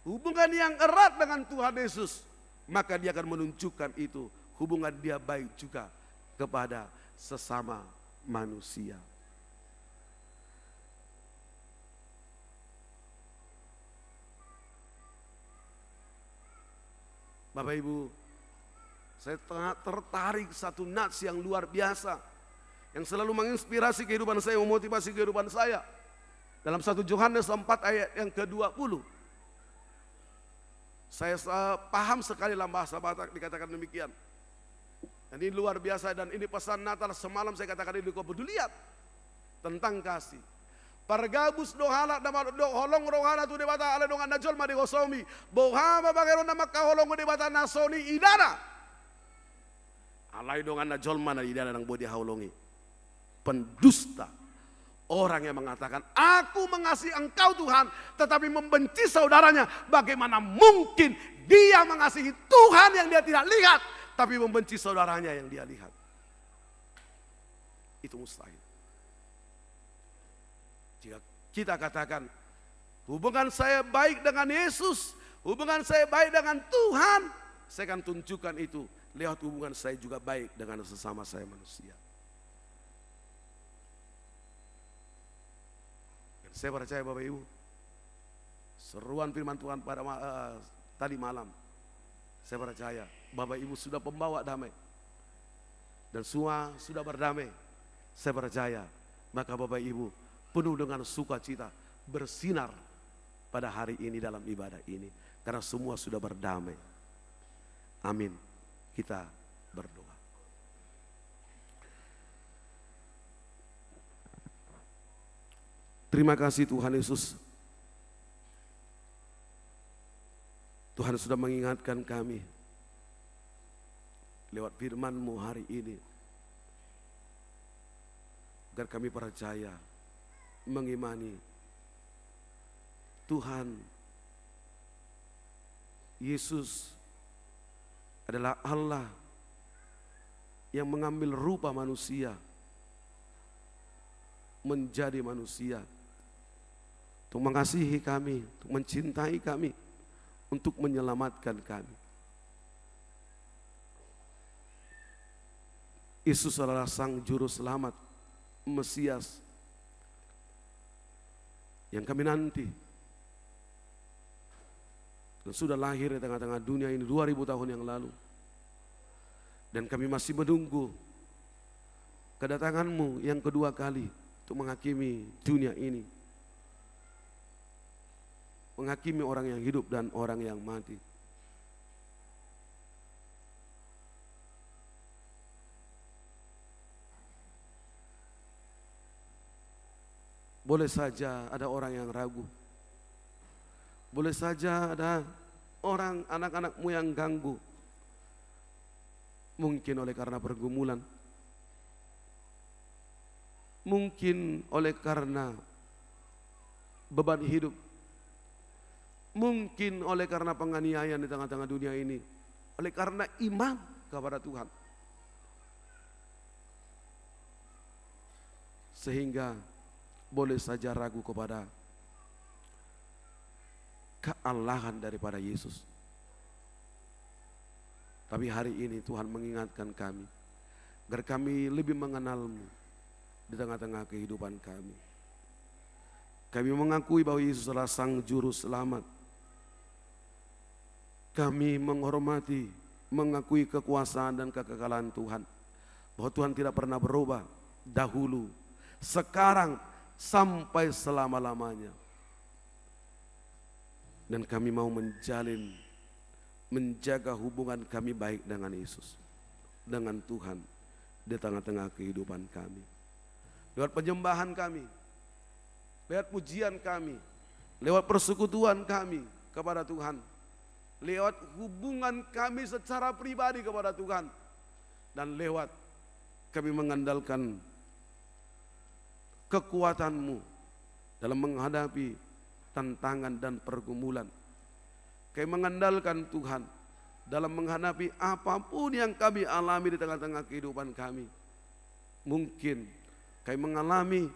hubungan yang erat dengan Tuhan Yesus, maka dia akan menunjukkan itu. Hubungan dia baik juga kepada sesama manusia. Bapak Ibu, saya tertarik satu nats yang luar biasa, yang selalu menginspirasi kehidupan saya, memotivasi kehidupan saya. Dalam 1 Yohanes 4 ayat yang ke-20. Saya paham sekali dalam bahasa Batak dikatakan demikian. Dan ini luar biasa, dan ini pesan Natal semalam saya katakan ini kepedulian tentang kasih. Pargabus dohala nama do holong rohana tu debata ale dongan najol ma digosomi. Bohama bagero nama kaholong debata nasoni idana. Alai dongan najol mana idana nang bodi haulongi. Pendusta. Orang yang mengatakan, aku mengasihi engkau Tuhan, tetapi membenci saudaranya. Bagaimana mungkin dia mengasihi Tuhan yang dia tidak lihat, tapi membenci saudaranya yang dia lihat? Itu mustahil. Jika kita katakan, hubungan saya baik dengan Yesus, hubungan saya baik dengan Tuhan, saya akan tunjukkan itu lewat hubungan saya juga baik dengan sesama saya manusia. Saya percaya Bapak Ibu, seruan firman Tuhan pada tadi malam, saya percaya Bapak Ibu sudah pembawa damai dan semua sudah berdamai. Saya percaya maka Bapak Ibu penuh dengan sukacita bersinar pada hari ini dalam ibadah ini, karena semua sudah berdamai. Amin. Kita berdoa. Terima kasih Tuhan Yesus. Tuhan sudah mengingatkan kami lewat firman-Mu hari ini, agar kami percaya, mengimani Tuhan Yesus adalah Allah yang mengambil rupa manusia, menjadi manusia, untuk mengasihi kami, untuk mencintai kami, untuk menyelamatkan kami. Yesus adalah Sang Juru Selamat, Mesias, yang kami nanti. Dan sudah lahir di tengah-tengah dunia ini 2000 tahun yang lalu. Dan kami masih menunggu kedatangan-Mu yang kedua kali untuk menghakimi dunia ini. Menghakimi orang yang hidup dan orang yang mati. Boleh saja ada orang yang ragu. Boleh saja ada orang, anak-anak-Mu yang ganggu. Mungkin oleh karena pergumulan. Mungkin oleh karena beban hidup. Mungkin oleh karena penganiayaan di tengah-tengah dunia ini. Oleh karena iman kepada Tuhan. sehingga boleh saja ragu kepada kealahan daripada Yesus. Tapi hari ini Tuhan mengingatkan kami agar kami lebih mengenal-Mu di tengah-tengah kehidupan kami. Kami mengakui bahwa Yesus adalah Sang Juru Selamat. Kami menghormati, mengakui kekuasaan dan kekekalan Tuhan. Bahwa Tuhan tidak pernah berubah dahulu, sekarang, sampai selama-lamanya. Dan kami mau menjaga hubungan kami baik dengan Yesus, dengan Tuhan di tengah-tengah kehidupan kami. Lewat penyembahan kami, lewat pujian kami, lewat persekutuan kami kepada Tuhan, lewat hubungan kami secara pribadi kepada Tuhan, dan lewat kami mengandalkan kekuatan-Mu dalam menghadapi tantangan dan pergumulan. Kami mengandalkan Tuhan dalam menghadapi apapun yang kami alami di tengah-tengah kehidupan kami. Mungkin kami mengalami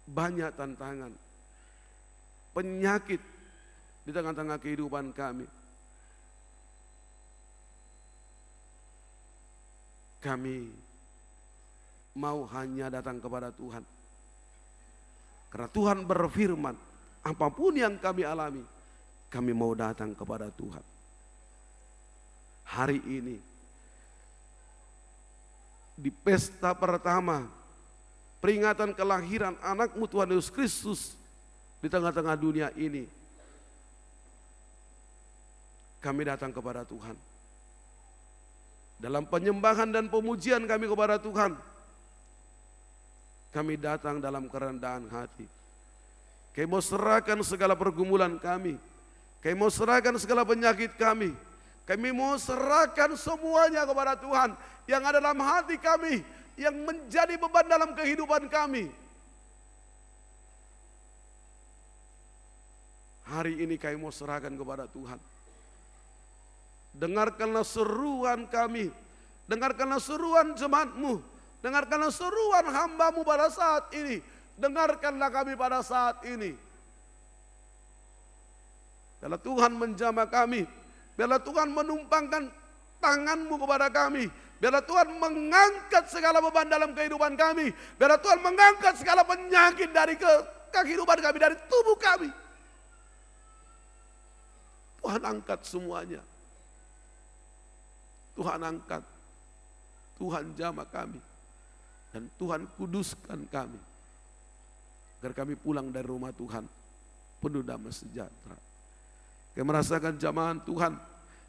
banyak tantangan, penyakit di tengah-tengah kehidupan kami. Kami mau hanya datang kepada Tuhan. Karena Tuhan berfirman, apapun yang kami alami, kami mau datang kepada Tuhan. Hari ini, di pesta pertama, peringatan kelahiran anak-Mu Tuhan Yesus Kristus di tengah-tengah dunia ini, kami datang kepada Tuhan. Dalam penyembahan dan pemujian kami kepada Tuhan, kami datang dalam kerendahan hati. Kami mau serahkan segala pergumulan kami. Kami mau serahkan segala penyakit kami. Kami mau serahkan semuanya kepada Tuhan yang ada dalam hati kami, yang menjadi beban dalam kehidupan kami. Hari ini kami mau serahkan kepada Tuhan. Dengarkanlah seruan kami, dengarkanlah seruan jemaat-Mu, dengarkanlah seruan hamba-Mu pada saat ini. Dengarkanlah kami pada saat ini. Biarlah Tuhan menjamah kami. Biarlah Tuhan menumpangkan tangan-Mu kepada kami. Biarlah Tuhan mengangkat segala beban dalam kehidupan kami. Biarlah Tuhan mengangkat segala penyakit dari kehidupan kami, dari tubuh kami. Tuhan angkat semuanya. Tuhan angkat. Tuhan jamah kami. Dan Tuhan kuduskan kami. Agar kami pulang dari rumah Tuhan penuh damai sejahtera. Kami merasakan jamahan Tuhan.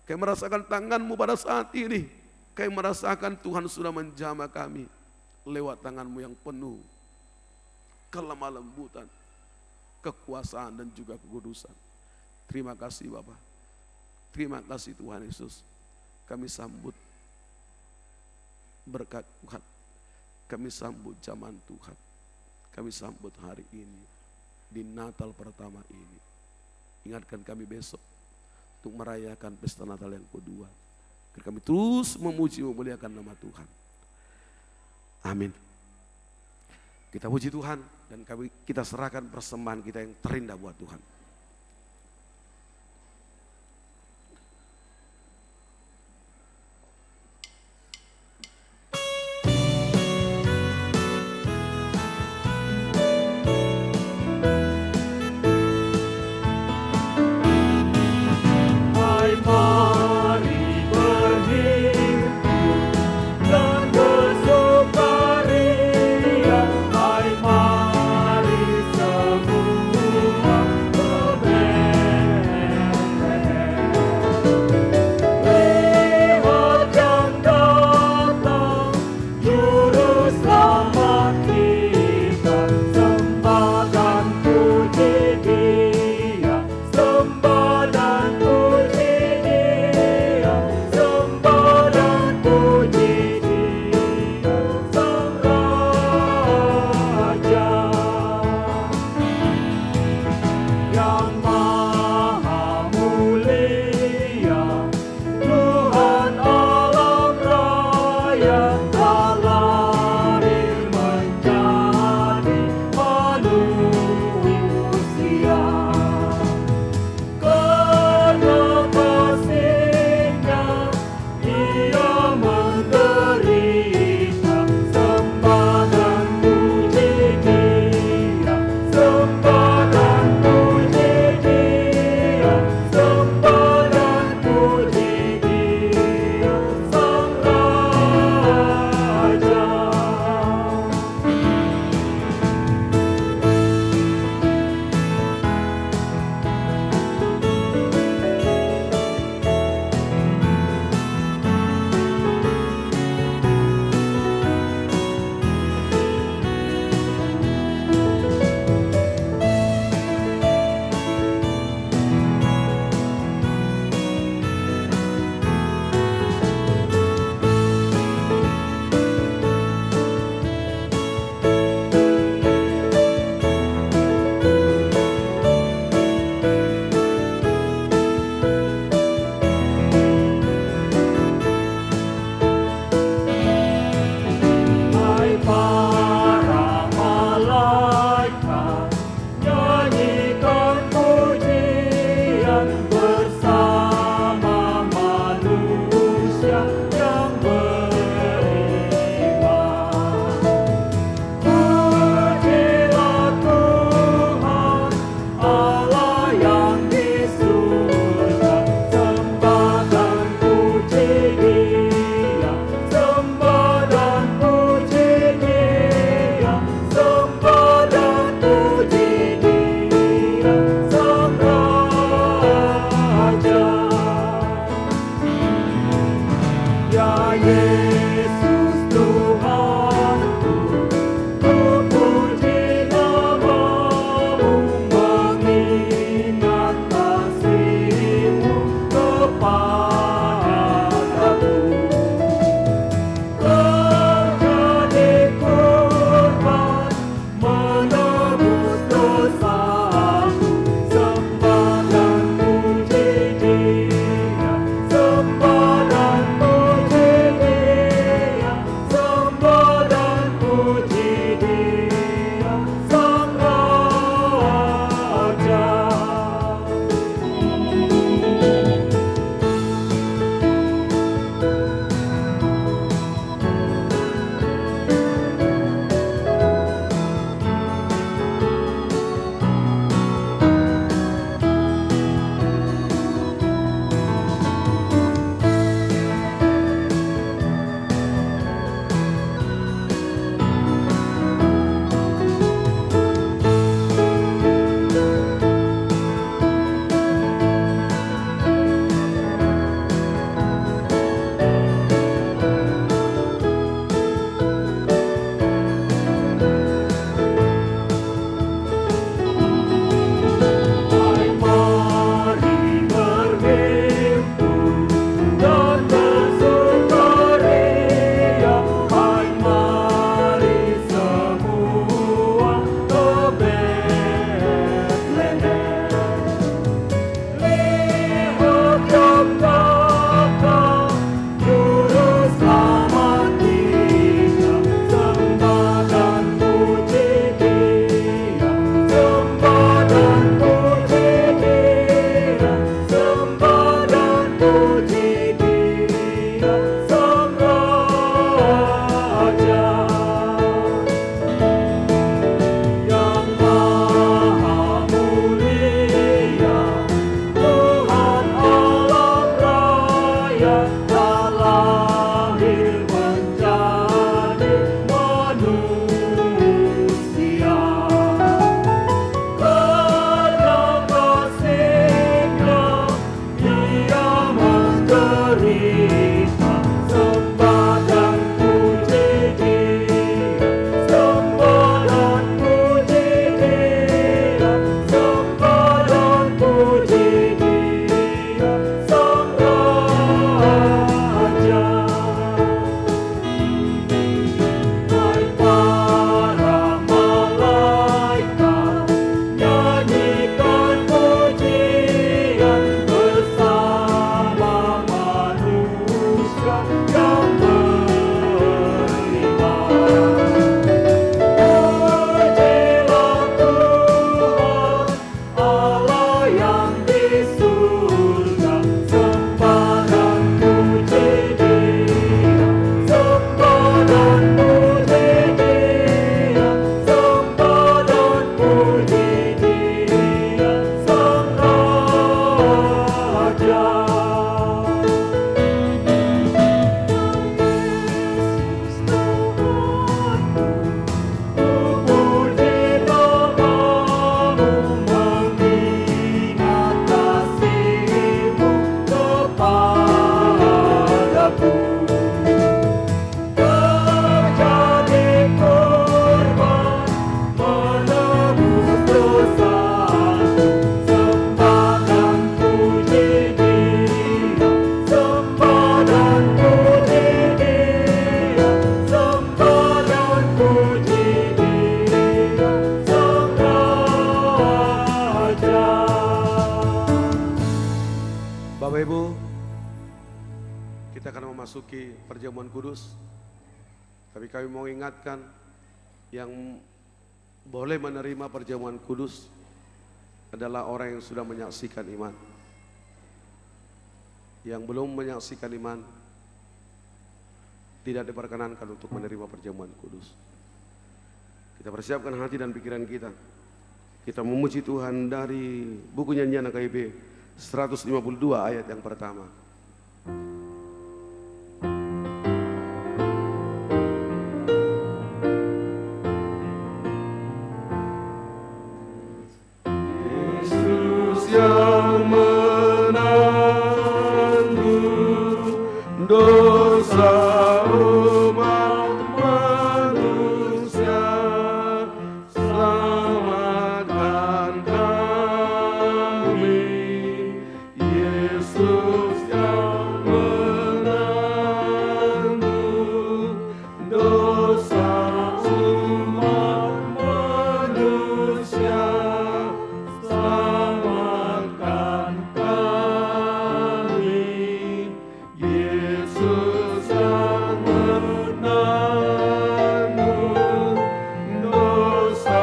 Kami merasakan tangan-Mu pada saat ini. Kami merasakan Tuhan sudah menjamah kami lewat tangan-Mu yang penuh kelemah lembutan, kekuasaan dan juga kekudusan. Terima kasih Bapa. Terima kasih Tuhan Yesus. Kami sambut berkat Tuhan. Kami sambut zaman Tuhan. Kami sambut hari ini, di Natal pertama ini. Ingatkan kami besok untuk merayakan pesta Natal yang kedua. Agar kami terus memuji memuliakan nama Tuhan. Amin. Kita puji Tuhan dan kita serahkan persembahan kita yang terindah buat Tuhan. Bapak Ibu, kita akan memasuki perjamuan kudus. Tapi kami mau ingatkan yang boleh menerima perjamuan kudus adalah orang yang sudah menyaksikan iman. Yang belum menyaksikan iman tidak diperkenankan untuk menerima perjamuan kudus. Kita persiapkan hati dan pikiran kita. Kita memuji Tuhan dari buku nyanyian KIB 152 ayat yang pertama. Yesus yang menanggung dosa umat manusia, selamatkan kami. Yesus yang menanggung dosa umat manusia, selamatkan kami. Yesus yang menanggung dosa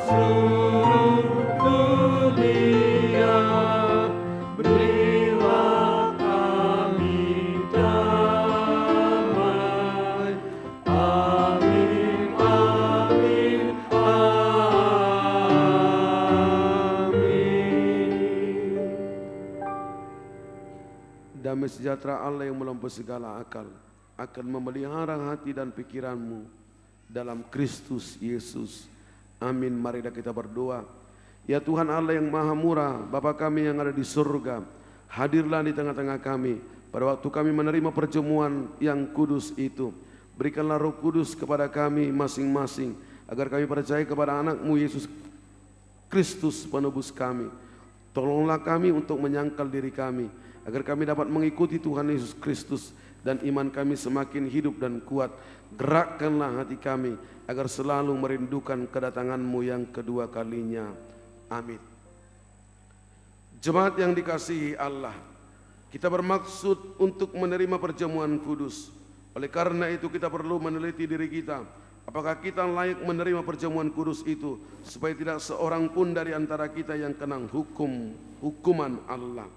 seluruh dunia, berilah kami damai. Amin, amin, amin. Damai sejahtera Allah yang melampaui segala akal akan memelihara hati dan pikiranmu dalam Kristus Yesus. Amin. Marilah kita berdoa. Ya Tuhan Allah yang maha murah, Bapa kami yang ada di surga, hadirlah di tengah-tengah kami pada waktu kami menerima perjamuan yang kudus itu. Berikanlah Roh Kudus kepada kami masing-masing, agar kami percaya kepada anak-Mu Yesus Kristus penebus kami. Tolonglah kami untuk menyangkal diri kami, agar kami dapat mengikuti Tuhan Yesus Kristus dan iman kami semakin hidup dan kuat. Gerakkanlah hati kami agar selalu merindukan kedatangan-Mu yang kedua kalinya. Amin. Jemaat yang dikasihi Allah, kita bermaksud untuk menerima perjamuan kudus. Oleh karena itu kita perlu meneliti diri kita, apakah kita layak menerima perjamuan kudus itu, supaya tidak seorang pun dari antara kita yang kena hukuman Allah.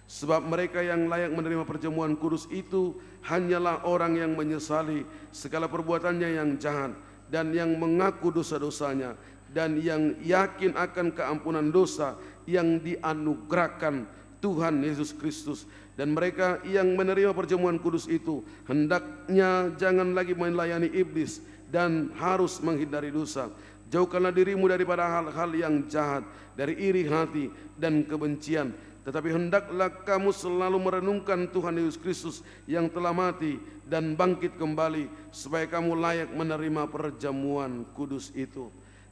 Sebab mereka yang layak menerima perjamuan kudus itu hanyalah orang yang menyesali segala perbuatannya yang jahat, dan yang mengaku dosa-dosanya, dan yang yakin akan keampunan dosa yang dianugerahkan Tuhan Yesus Kristus. Dan mereka yang menerima perjamuan kudus itu hendaknya jangan lagi melayani iblis dan harus menghindari dosa. Jauhkanlah dirimu daripada hal-hal yang jahat, dari iri hati dan kebencian. Tetapi hendaklah kamu selalu merenungkan Tuhan Yesus Kristus yang telah mati dan bangkit kembali, supaya kamu layak menerima perjamuan kudus itu.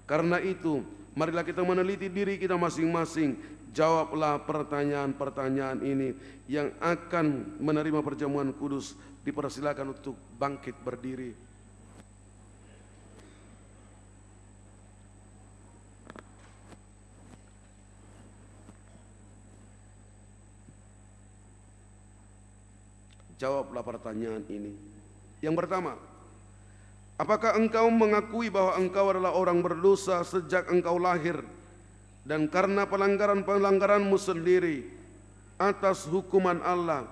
Karena itu, marilah kita meneliti diri kita masing-masing. Jawablah pertanyaan-pertanyaan ini. Yang akan menerima perjamuan kudus dipersilakan untuk bangkit berdiri. Jawablah pertanyaan ini. Yang pertama, apakah engkau mengakui bahwa engkau adalah orang berdosa sejak engkau lahir, dan karena pelanggaran-pelanggaranmu sendiri atas hukuman Allah?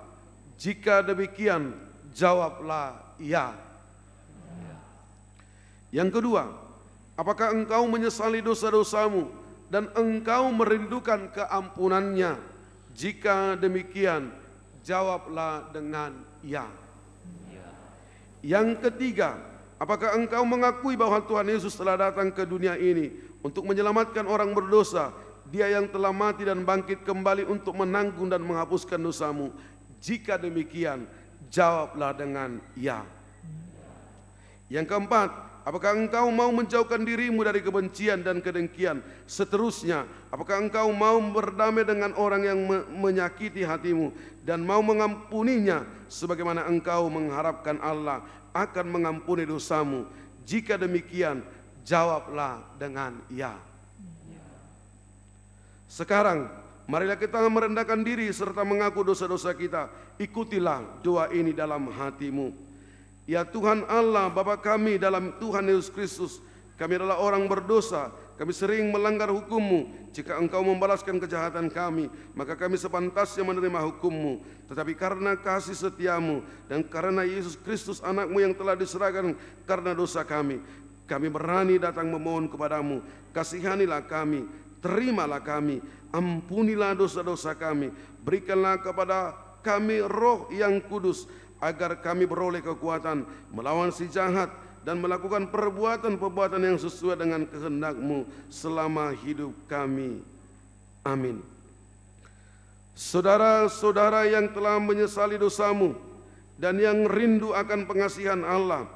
Jika demikian, jawablah ya. Yang kedua, apakah engkau menyesali dosa-dosamu dan engkau merindukan keampunannya? Jika demikian, jawablah dengan ya. Yang ketiga, apakah engkau mengakui bahwa Tuhan Yesus telah datang ke dunia ini untuk menyelamatkan orang berdosa? Dia yang telah mati dan bangkit kembali untuk menanggung dan menghapuskan dosamu. Jika demikian, jawablah dengan ya. Yang keempat, apakah engkau mau menjauhkan dirimu dari kebencian dan kedengkian? Seterusnya, apakah engkau mau berdamai dengan orang yang menyakiti hatimu dan mau mengampuninya, sebagaimana engkau mengharapkan Allah akan mengampuni dosamu? Jika demikian, jawablah dengan ya. Sekarang, Marilah kita merendahkan diri serta mengaku dosa-dosa kita. Ikutilah doa ini dalam hatimu. Ya Tuhan Allah Bapa kami dalam Tuhan Yesus Kristus, kami adalah orang berdosa. Kami sering melanggar hukum-Mu. Jika Engkau membalaskan kejahatan kami, maka kami sepantasnya menerima hukum-Mu. Tetapi karena kasih setia-Mu dan karena Yesus Kristus anak-Mu yang telah diserahkan karena dosa kami berani datang memohon kepada-Mu. Kasihanilah kami, terimalah kami, ampunilah dosa-dosa kami. Berikanlah kepada kami roh yang kudus, agar kami beroleh kekuatan melawan si jahat dan melakukan perbuatan-perbuatan yang sesuai dengan kehendak-Mu selama hidup kami. Amin. Saudara-saudara yang telah menyesali dosamu dan yang rindu akan pengasihan Allah,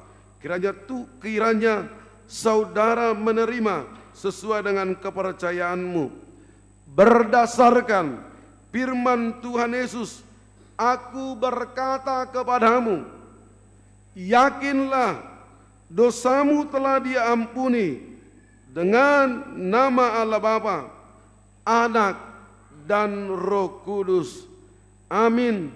kiranya saudara menerima sesuai dengan kepercayaanmu. Berdasarkan firman Tuhan Yesus, aku berkata kepadamu, yakinlah dosamu telah diampuni dengan nama Allah Bapa, Anak, dan Roh Kudus. Amin.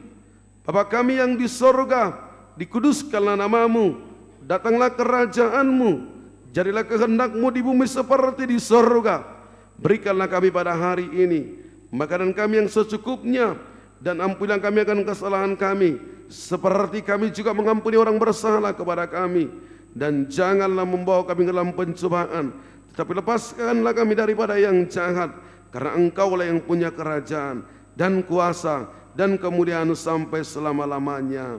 Bapa kami yang di sorga, dikuduskanlah namamu, datanglah kerajaanmu, jadilah kehendak-Mu di bumi seperti di sorga. Berikanlah kami pada hari ini makanan kami yang secukupnya, dan ampunilah kami akan kesalahan kami, seperti kami juga mengampuni orang bersalah kepada kami. Dan janganlah membawa kami ke dalam pencobaan, tetapi lepaskanlah kami daripada yang jahat, karena Engkaulah yang punya kerajaan dan kuasa dan kemuliaan sampai selama-lamanya.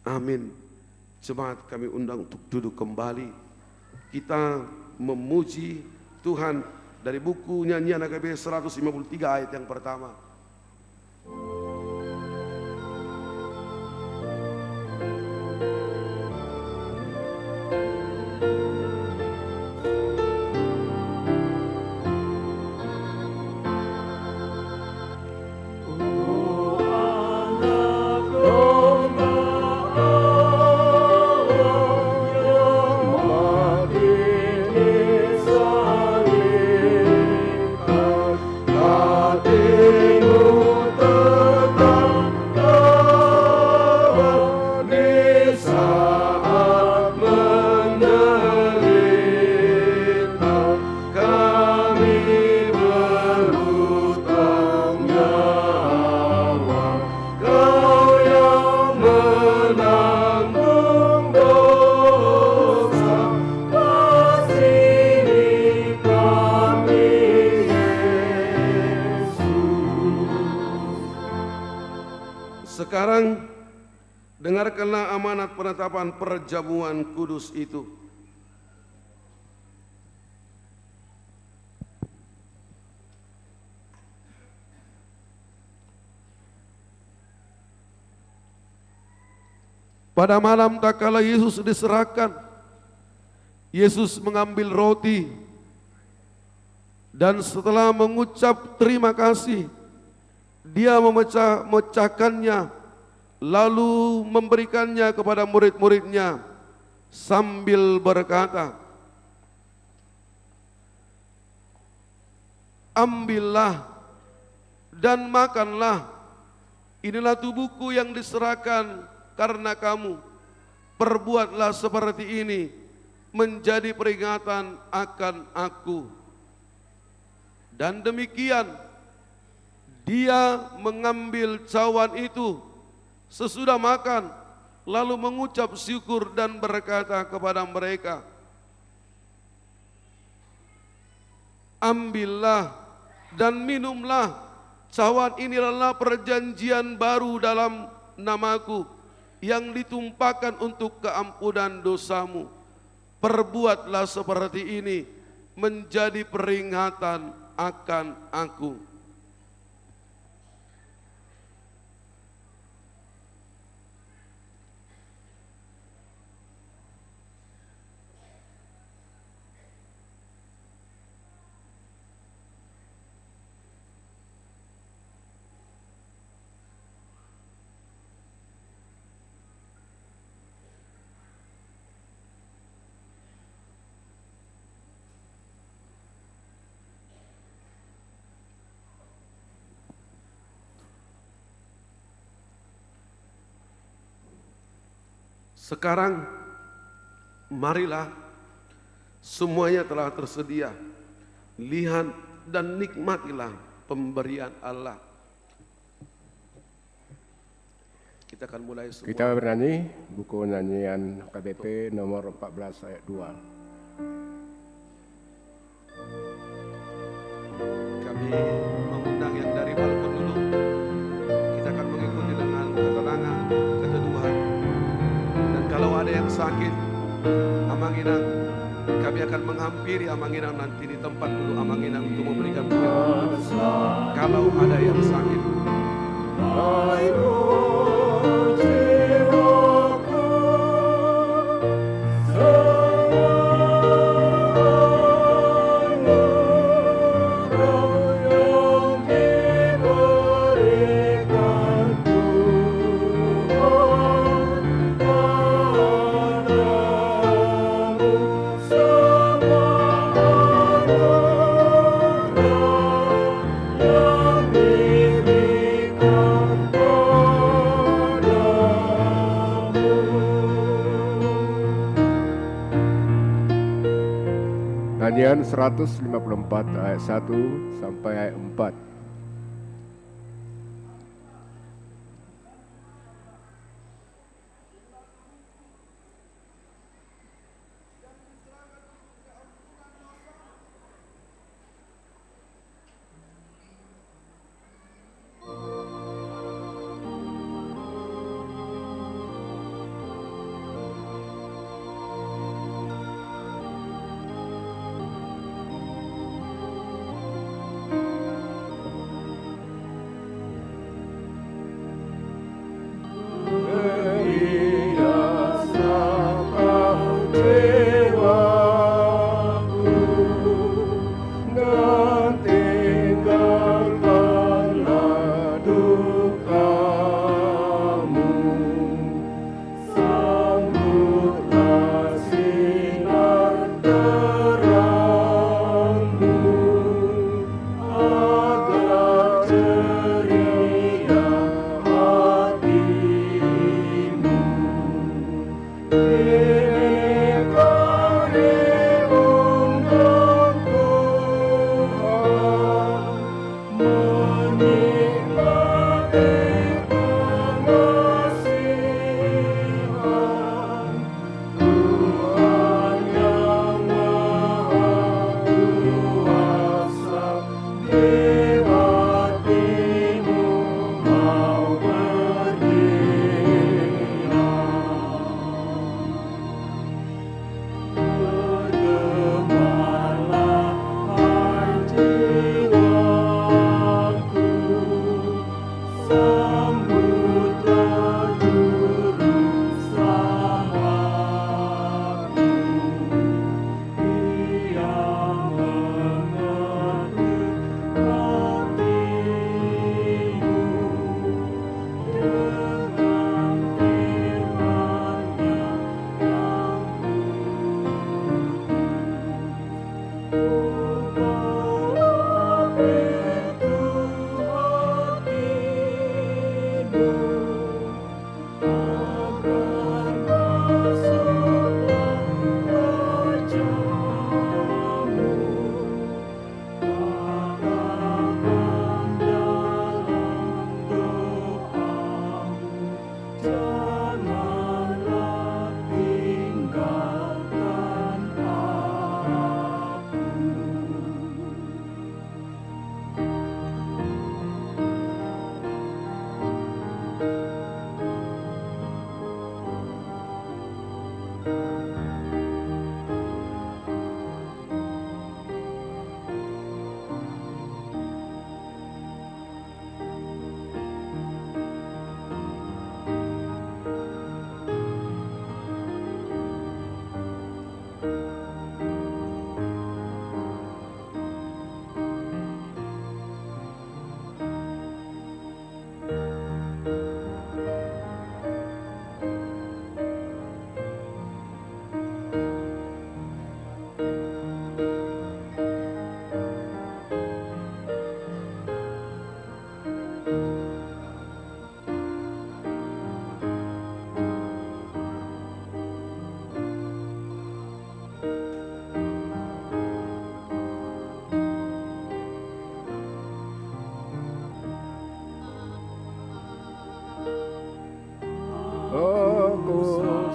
Amin. Jemaat kami undang untuk duduk kembali. Kita memuji Tuhan dari buku nyanyian AKB 153 ayat yang pertama. Sekarang dengarkanlah amanat penetapan perjamuan kudus itu. Pada malam tak kala Yesus diserahkan, Yesus mengambil roti dan setelah mengucap terima kasih, Dia memecahkannya, lalu memberikannya kepada murid-muridnya sambil berkata, ambillah dan makanlah, inilah tubuhku yang diserahkan karena kamu. Perbuatlah seperti ini menjadi peringatan akan aku. Dan demikian Dia mengambil cawan itu sesudah makan, lalu mengucap syukur dan berkata kepada mereka, ambillah dan minumlah, cawan ini adalah perjanjian baru dalam namaku, yang ditumpahkan untuk keampunan dosamu. Perbuatlah seperti ini menjadi peringatan akan aku. Sekarang marilah semuanya telah tersedia. Lihat dan nikmatilah pemberian Allah. Kita akan mulai semua. Kita bernyanyi buku nyanyian KBP nomor 14 ayat 2. Kami mengundang yang dari balkon dulu. Kita akan mengikuti dengan ketenangan, keteduhan. Dan kalau ada yang sakit, Amanginang, kami akan menghampiri Amanginang nanti di tempat dulu Amanginang untuk memberikan pertolongan. Kalau ada yang sakit, Nyanyian 154 ayat 1 sampai ayat 4.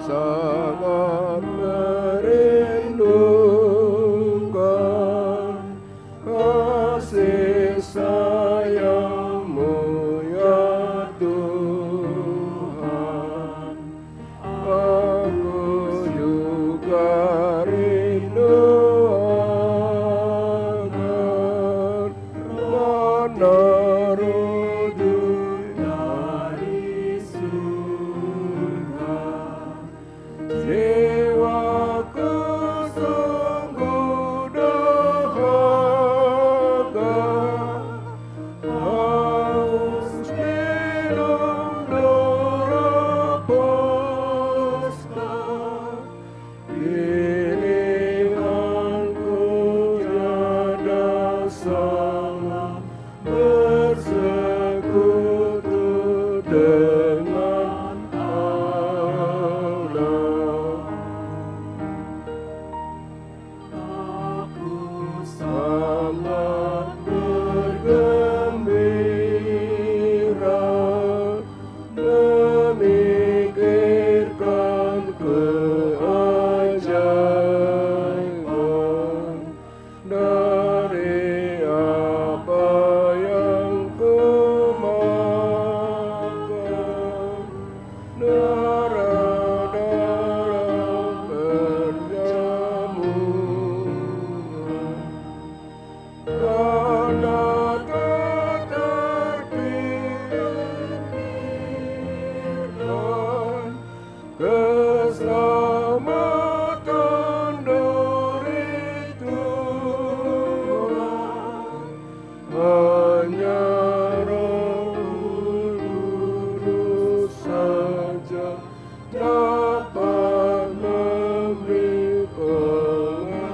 sangat merindukan kasih sayang-Mu ya Tuhan. Aku juga rindu akan menaruh dari surga. Jiwaku sungguh dahaga, haus minum darah Paskah. Pilihanku tiada salah, bersekutu dengan Allah. Aku sangat bergembira memikirkan keajaiban dari apa yang kumakan. Darah-darah perjamuan, karena tak terpikirkan keselamatan dari Tuhan. Hanya Roh Kudus saja dapat memberi pengertian.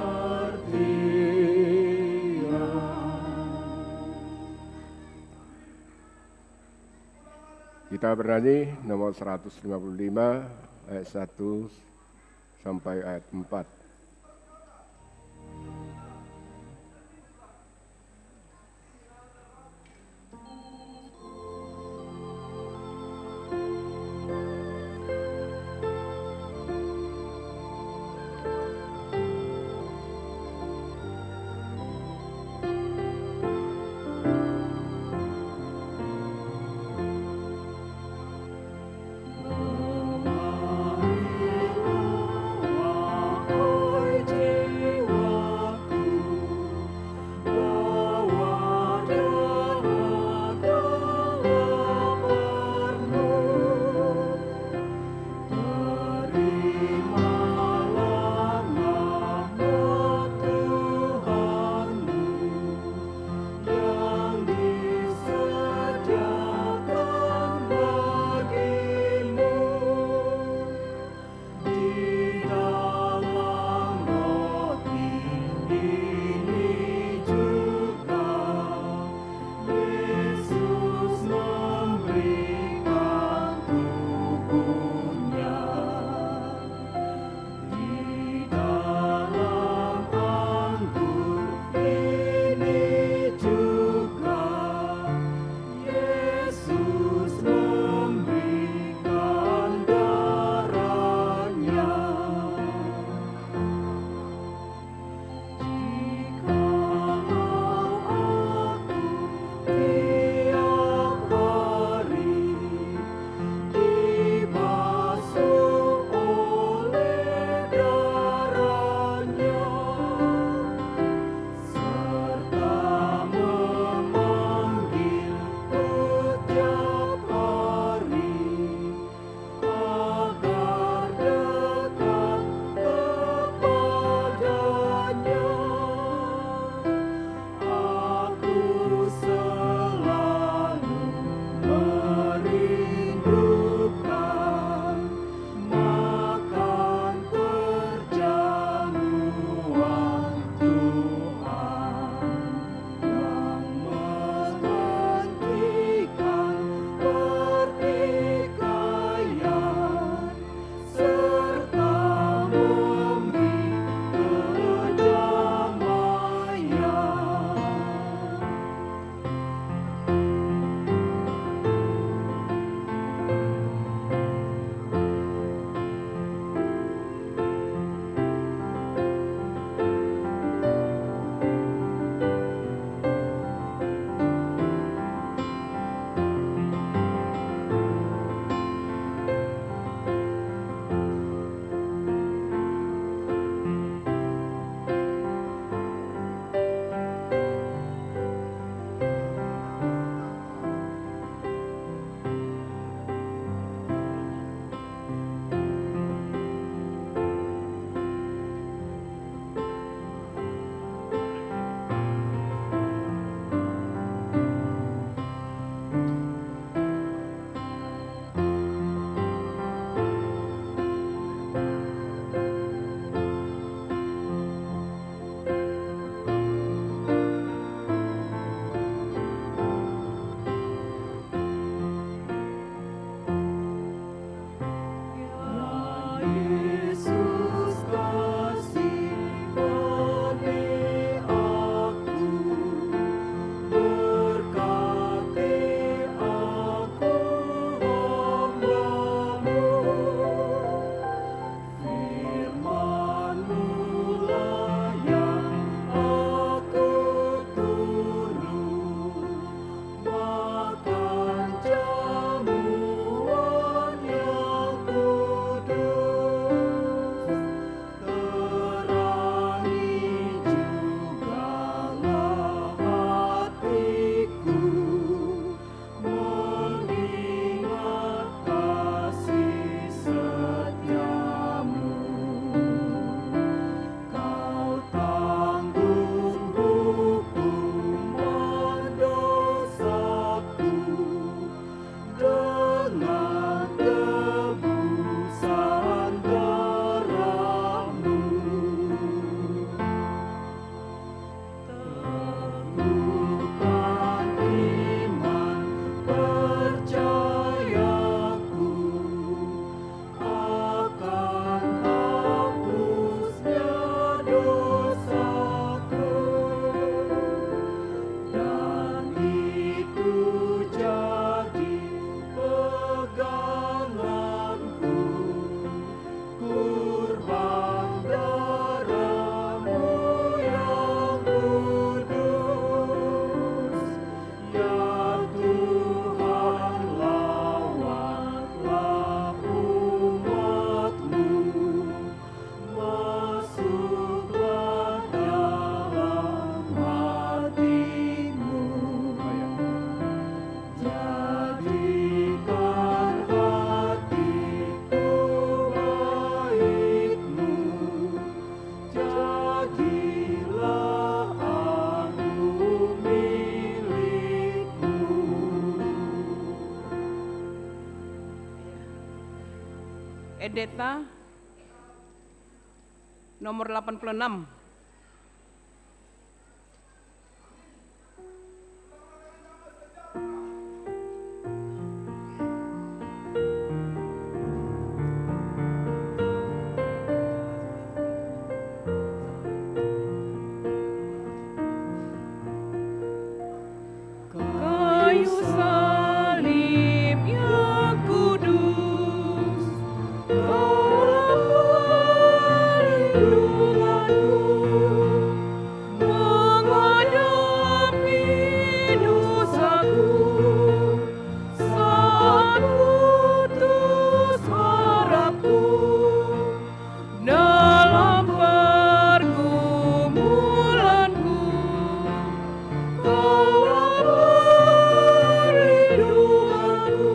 Kita bernyanyi nomor 155 ayat 1 sampai ayat 4. Aku Edeta nomor 86. Kayu salib yang kudus, perlindunganku menghadapi dosaku saat putus harapku dalam pergumulanku. Kaulah perlindunganku.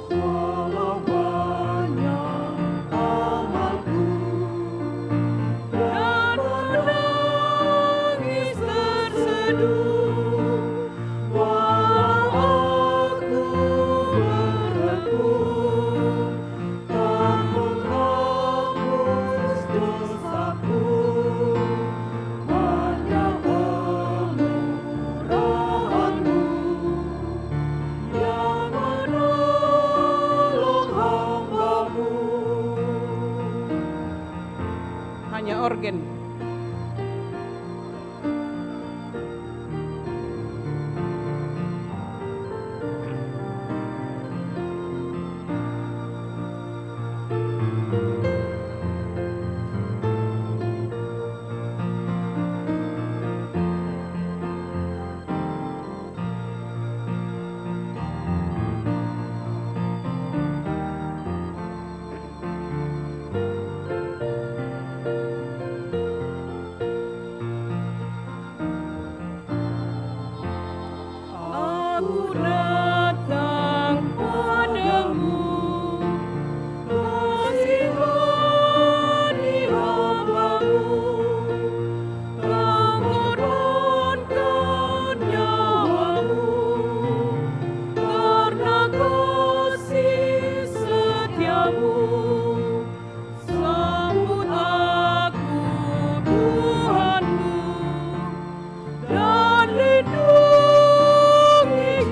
Walau banyak amalku dan menangis terseduh, walau aku bertekun tak menghapus dosaku, hanya kemurahan-Mu yang menolong hamba-Mu. Hanya organ. Aku datang padamu, kasihani hamba-Mu, mengorbankan nyawa-Mu karena kasih setia-Mu. Sambut aku Tuhan-Mu dan lindungi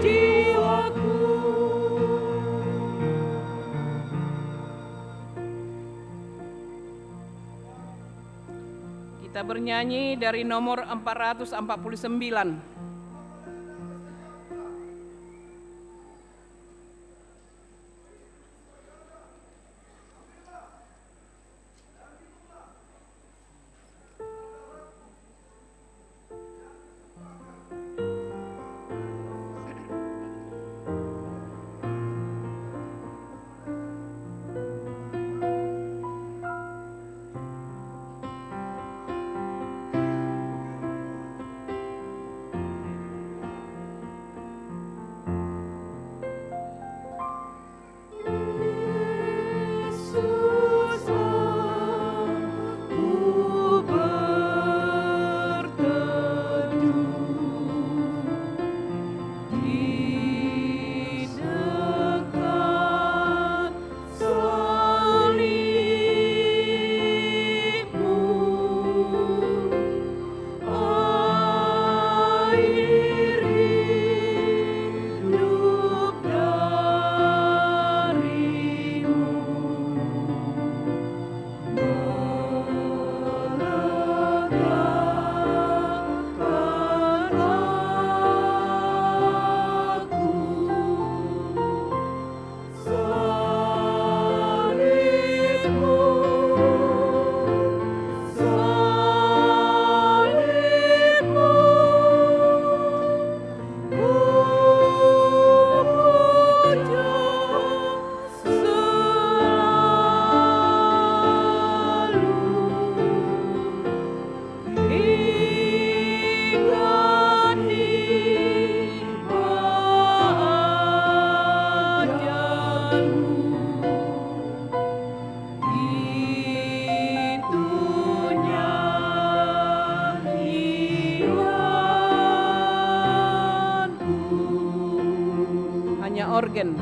jiwaku. Kita bernyanyi dari nomor 449. organ.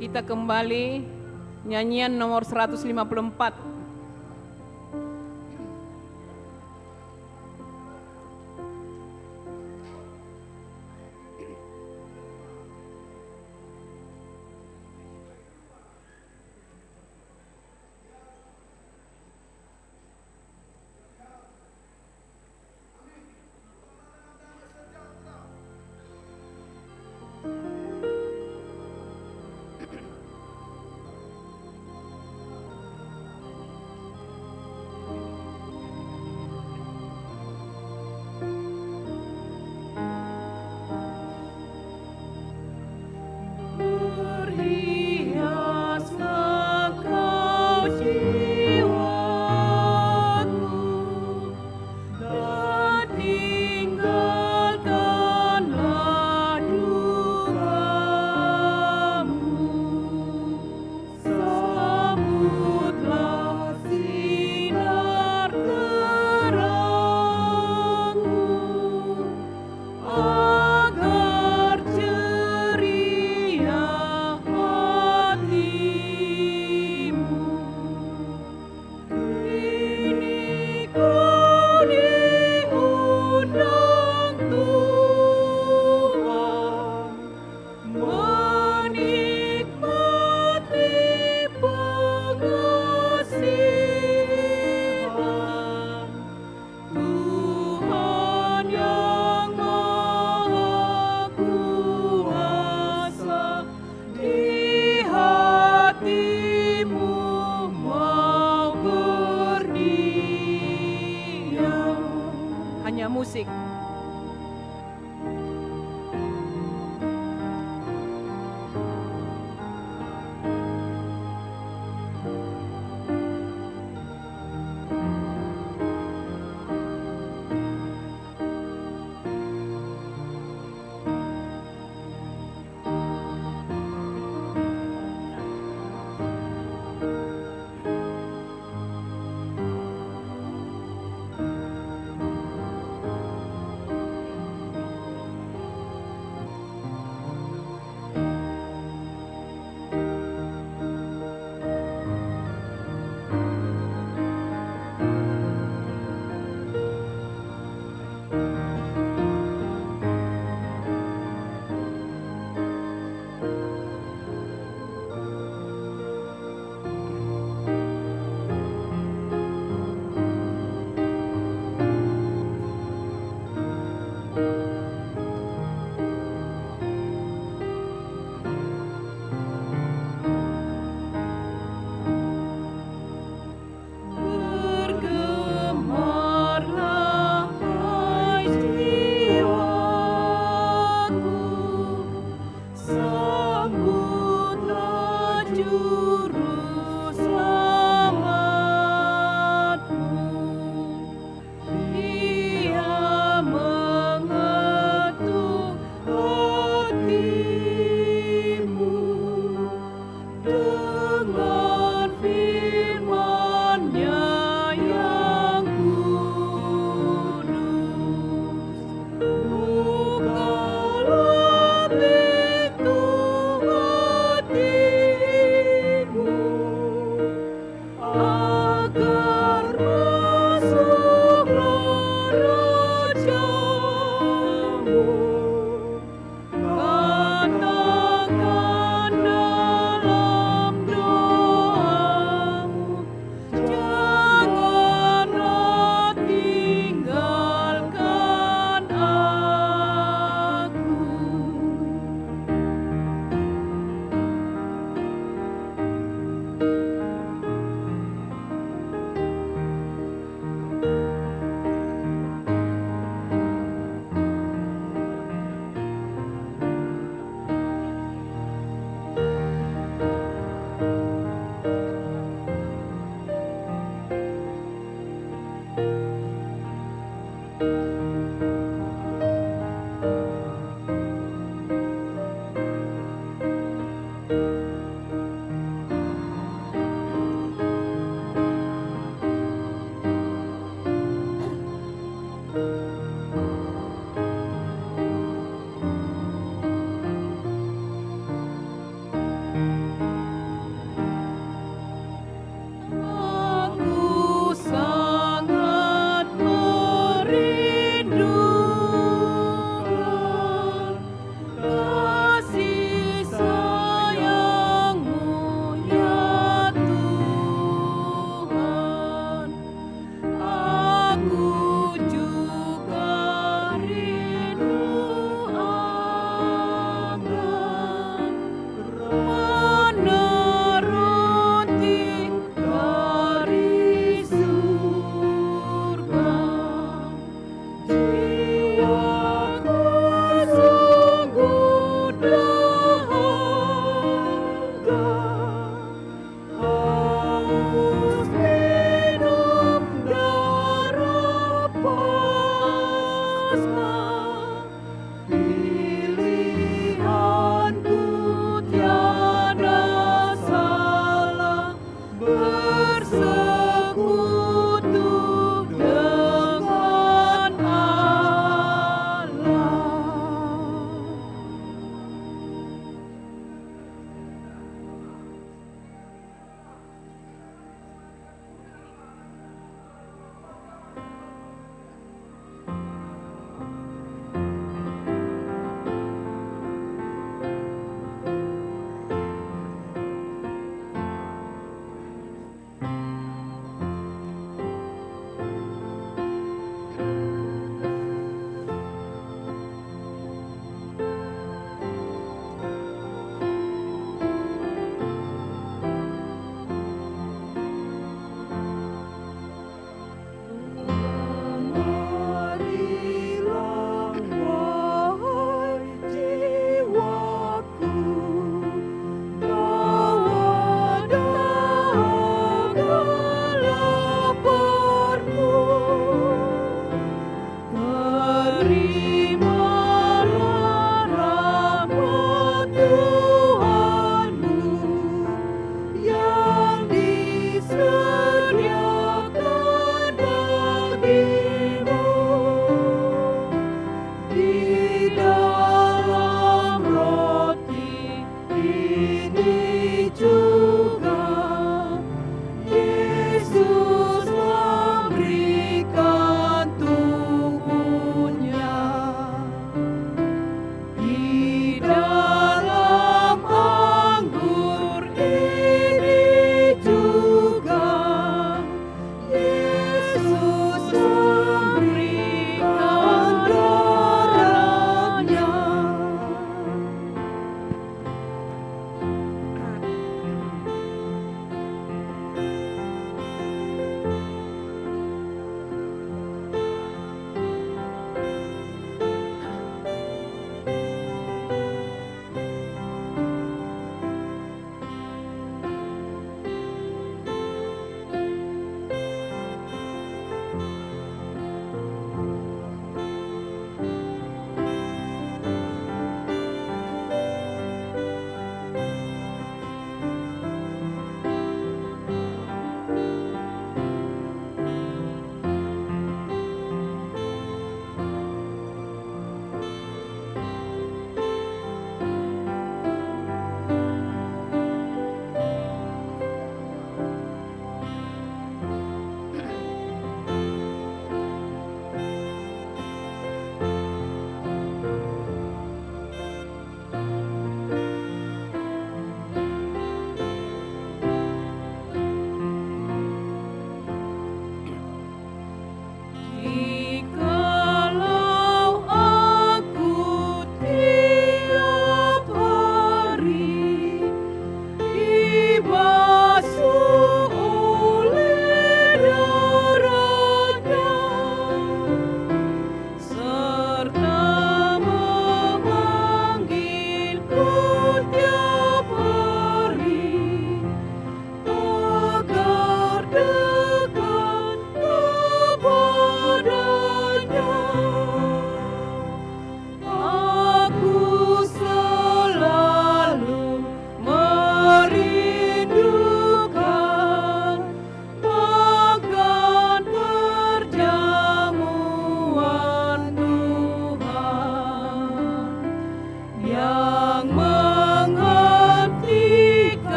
Kita kembali nyanyian nomor 154.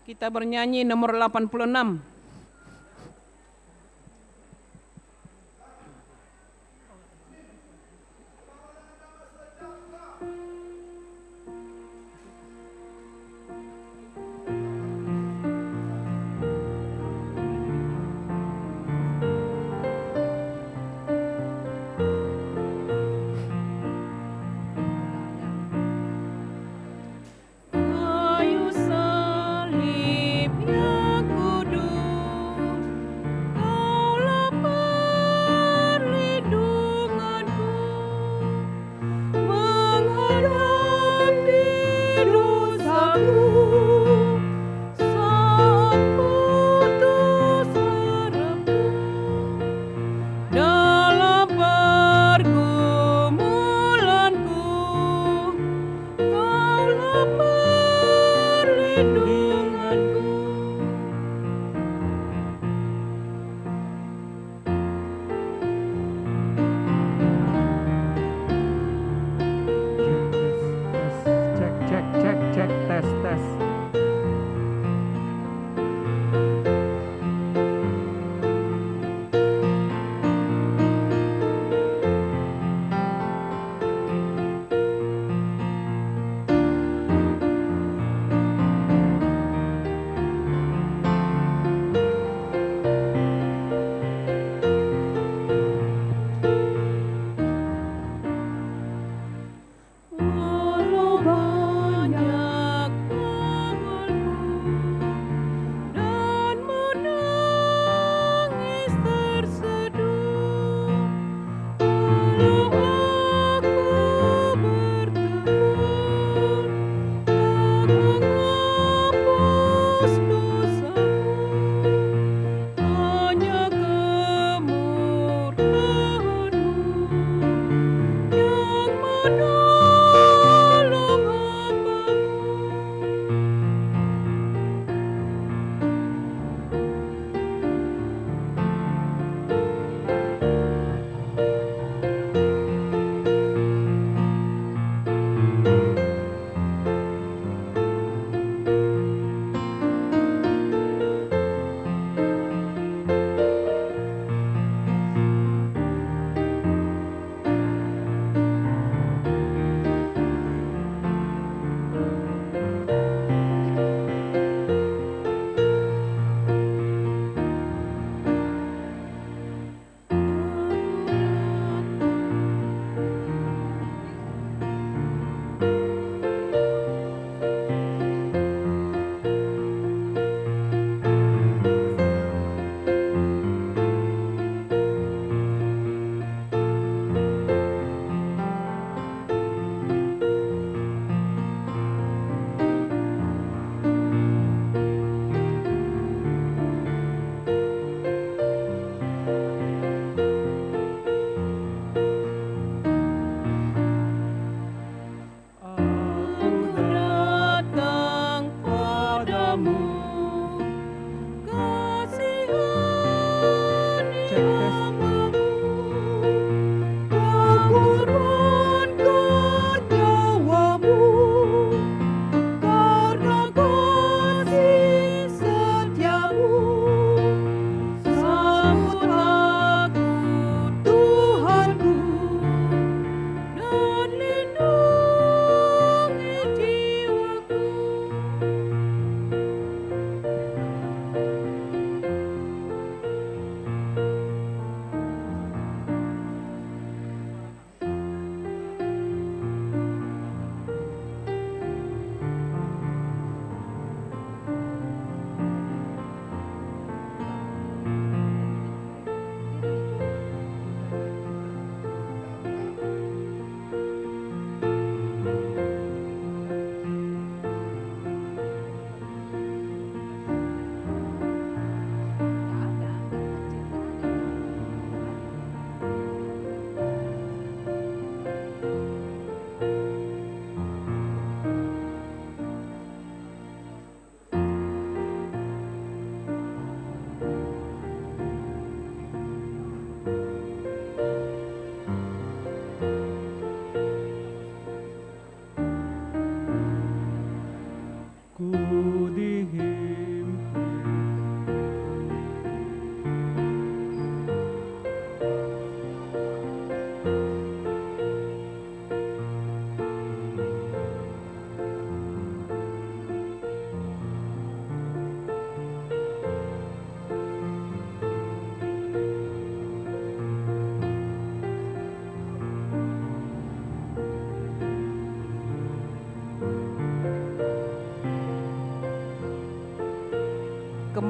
Kita bernyanyi nomor 86. Kayu salib yang kudus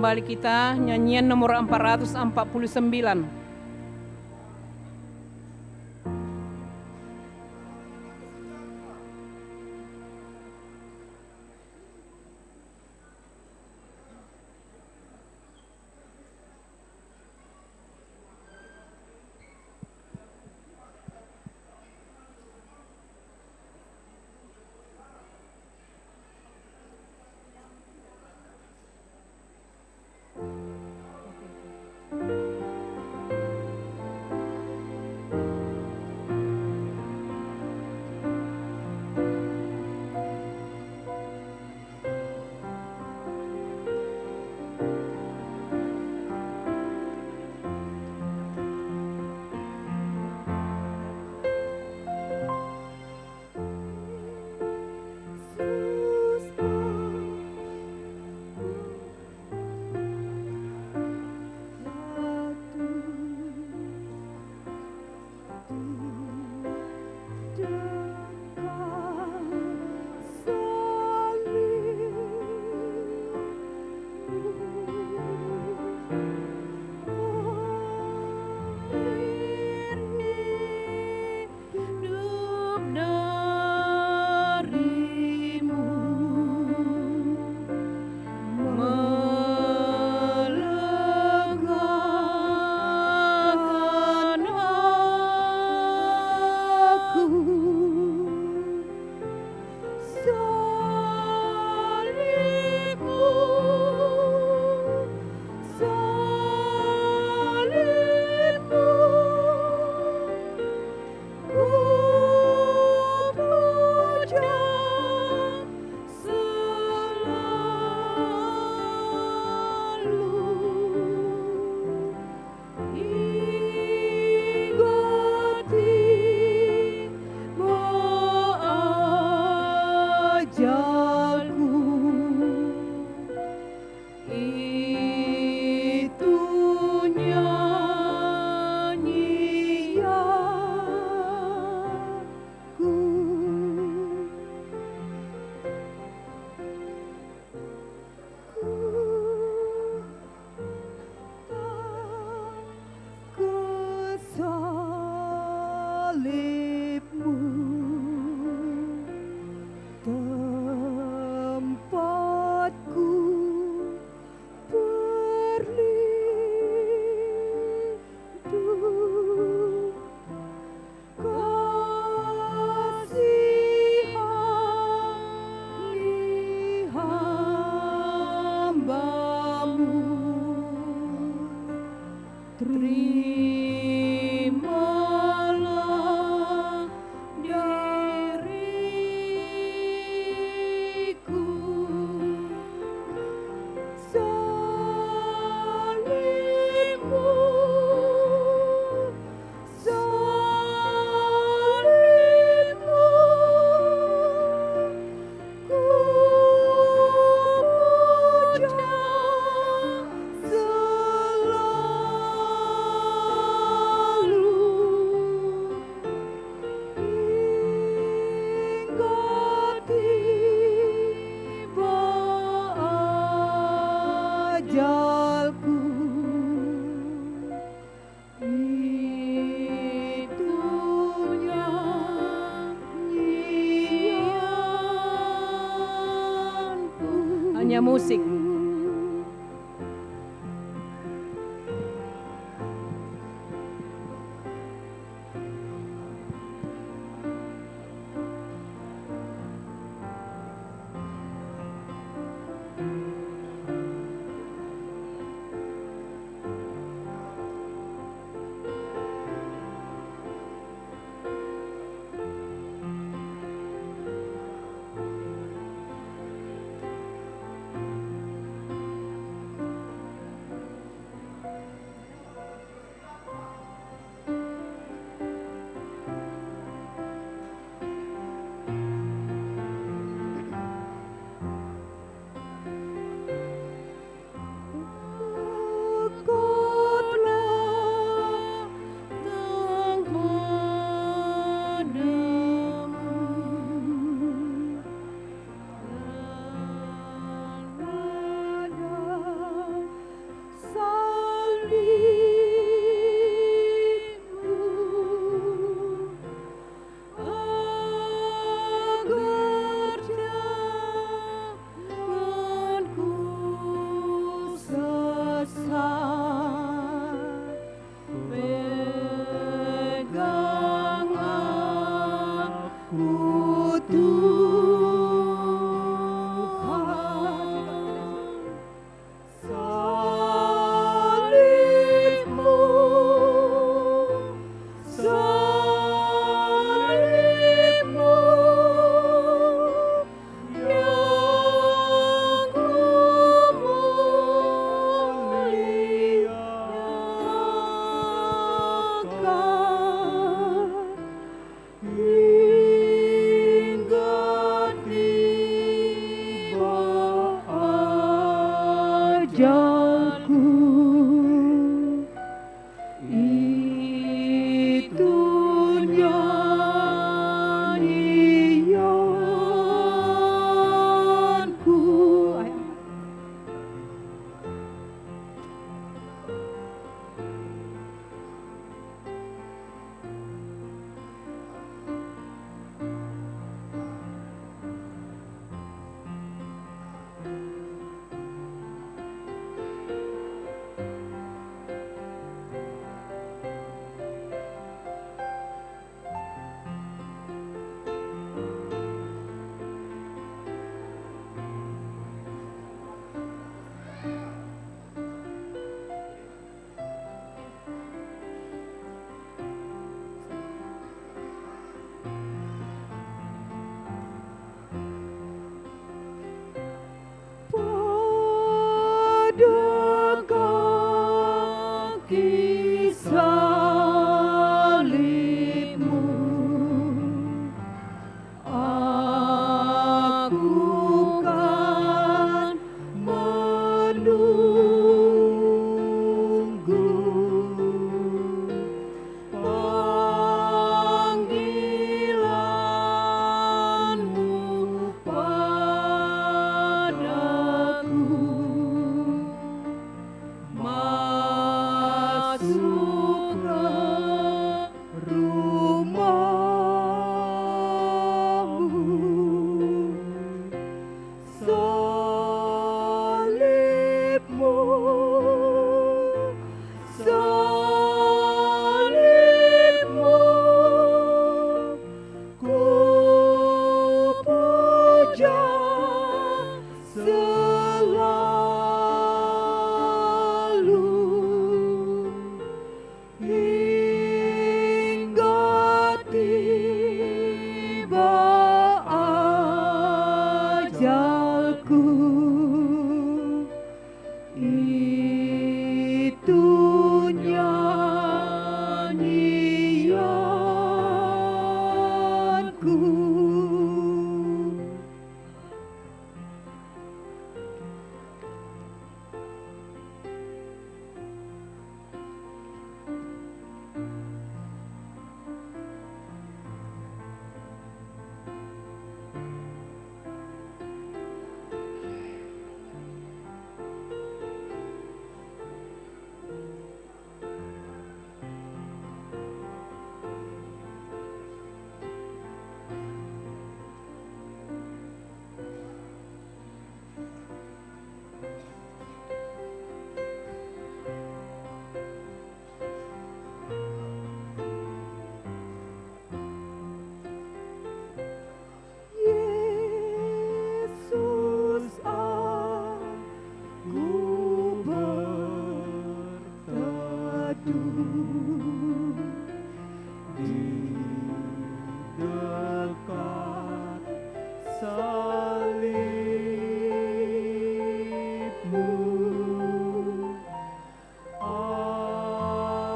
kembali kita nyanyian nomor 449. Hanya musik. di dekat salibmu,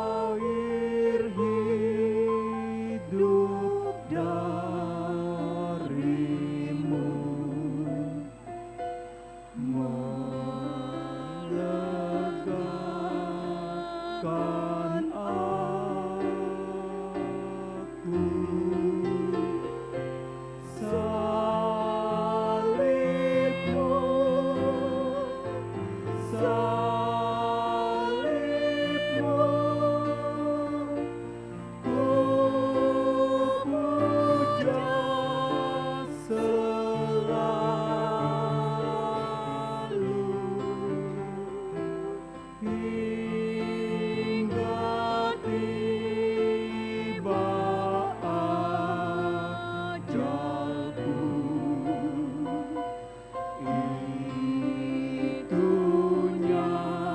air hidup darimu melegakan aku. Salibmu, salibmu, ku puja selalu hingga tiba ajalku. Itu nyanyianku.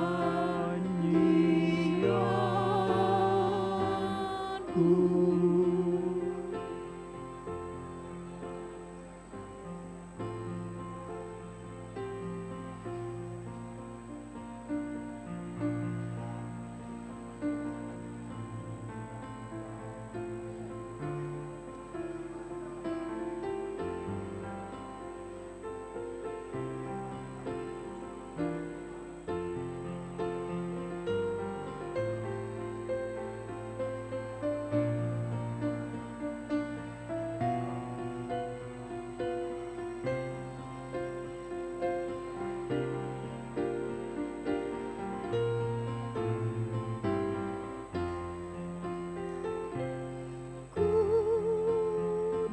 Ku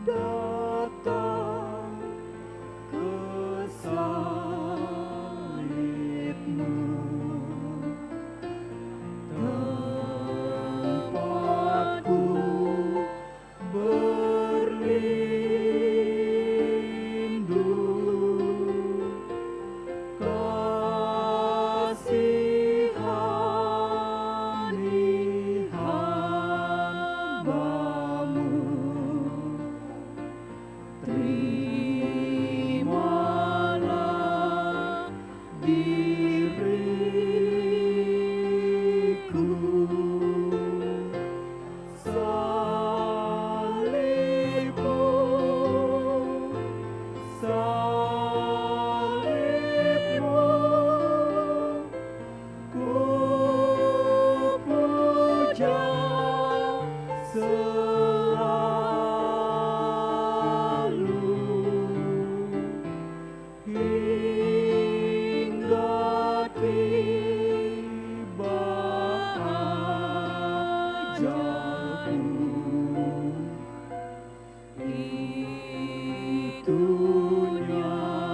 datang ke salibmu, tempatku berlindung. Kasihani hamba-Mu, terimalah diriku. Salibmu, salibmu, ku puja selalu hingga tiba ajalku. Itu nyanyianku.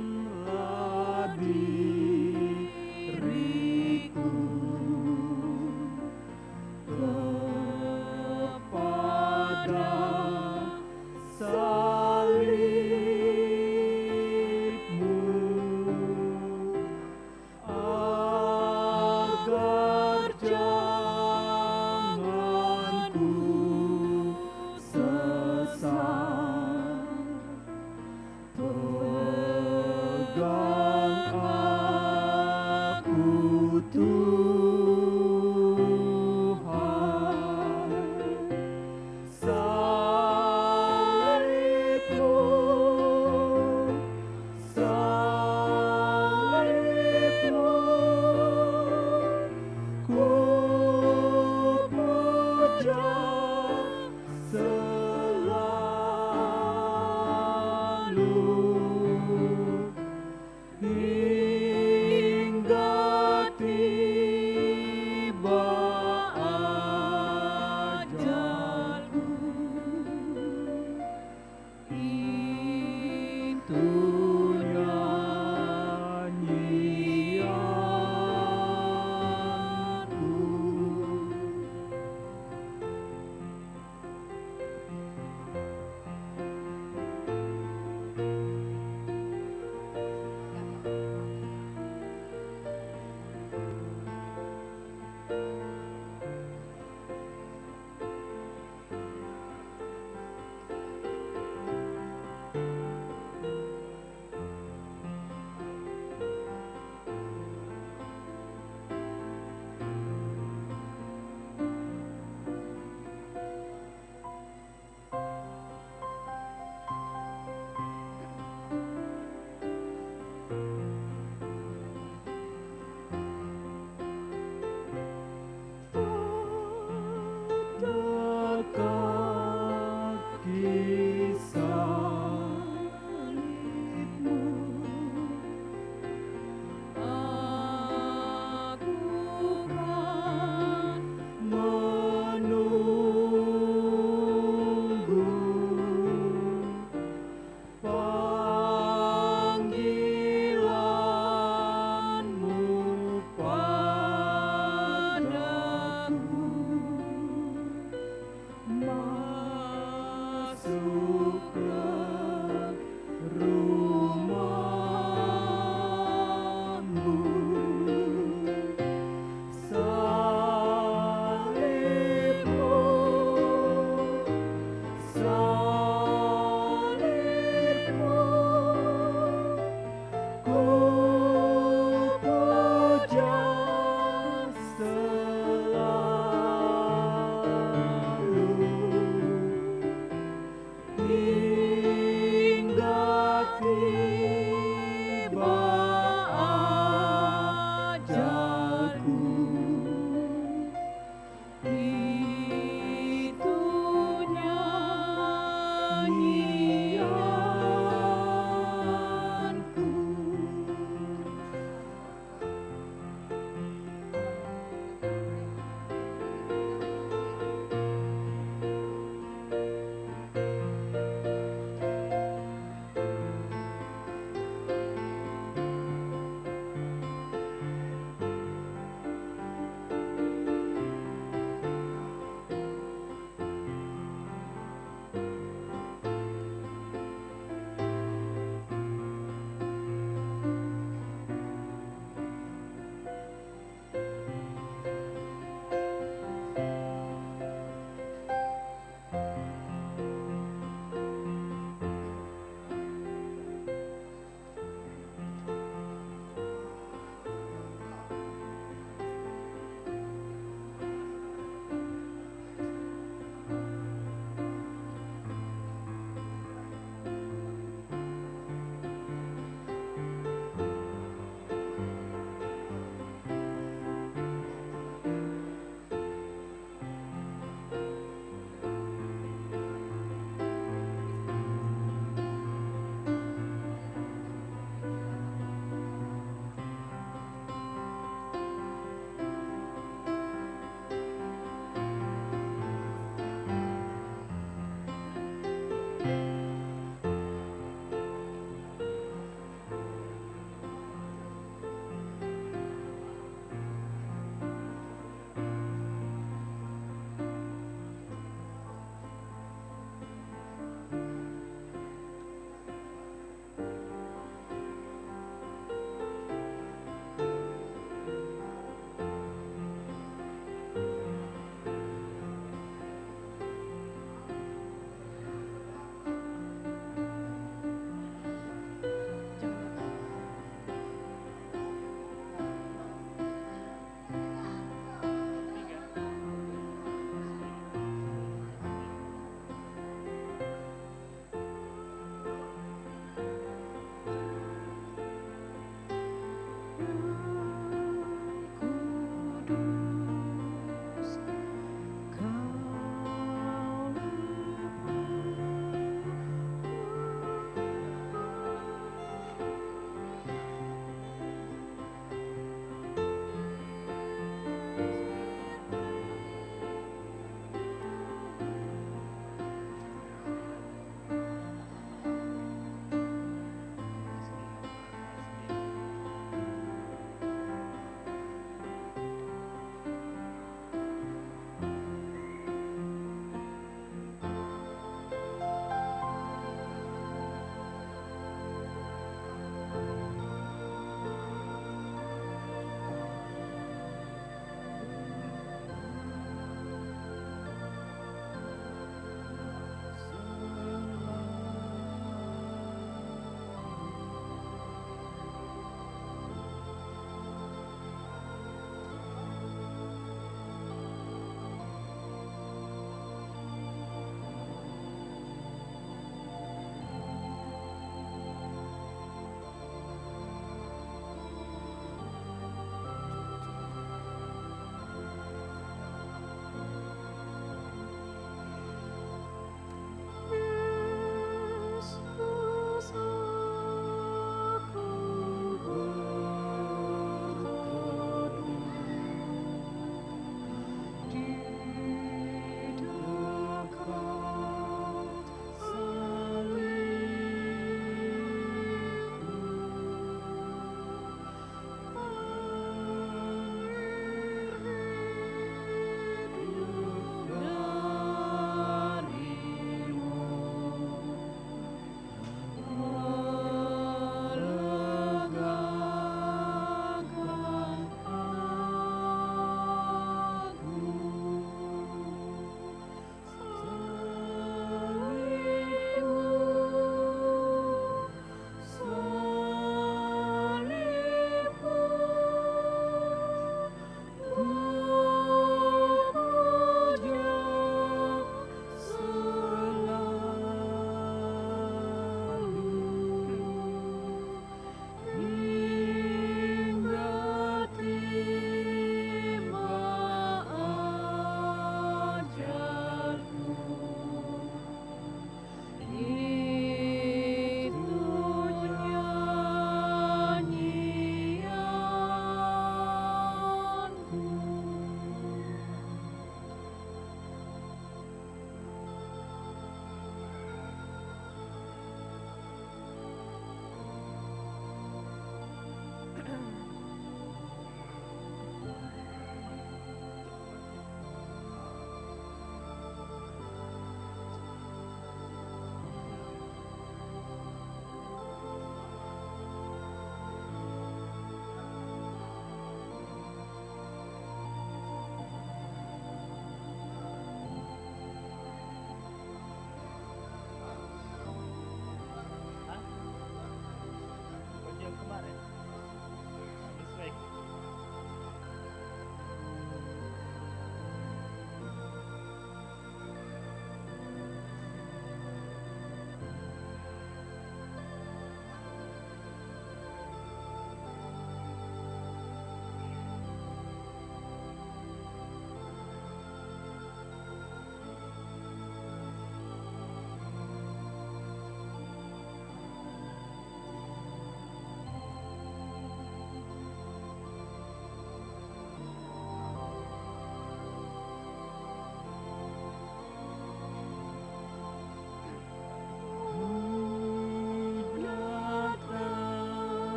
Dekatkanlah diriku kepada salibmu, agar jangan ku sesat. Pegang aku Tuhan, salibmu, salibmu.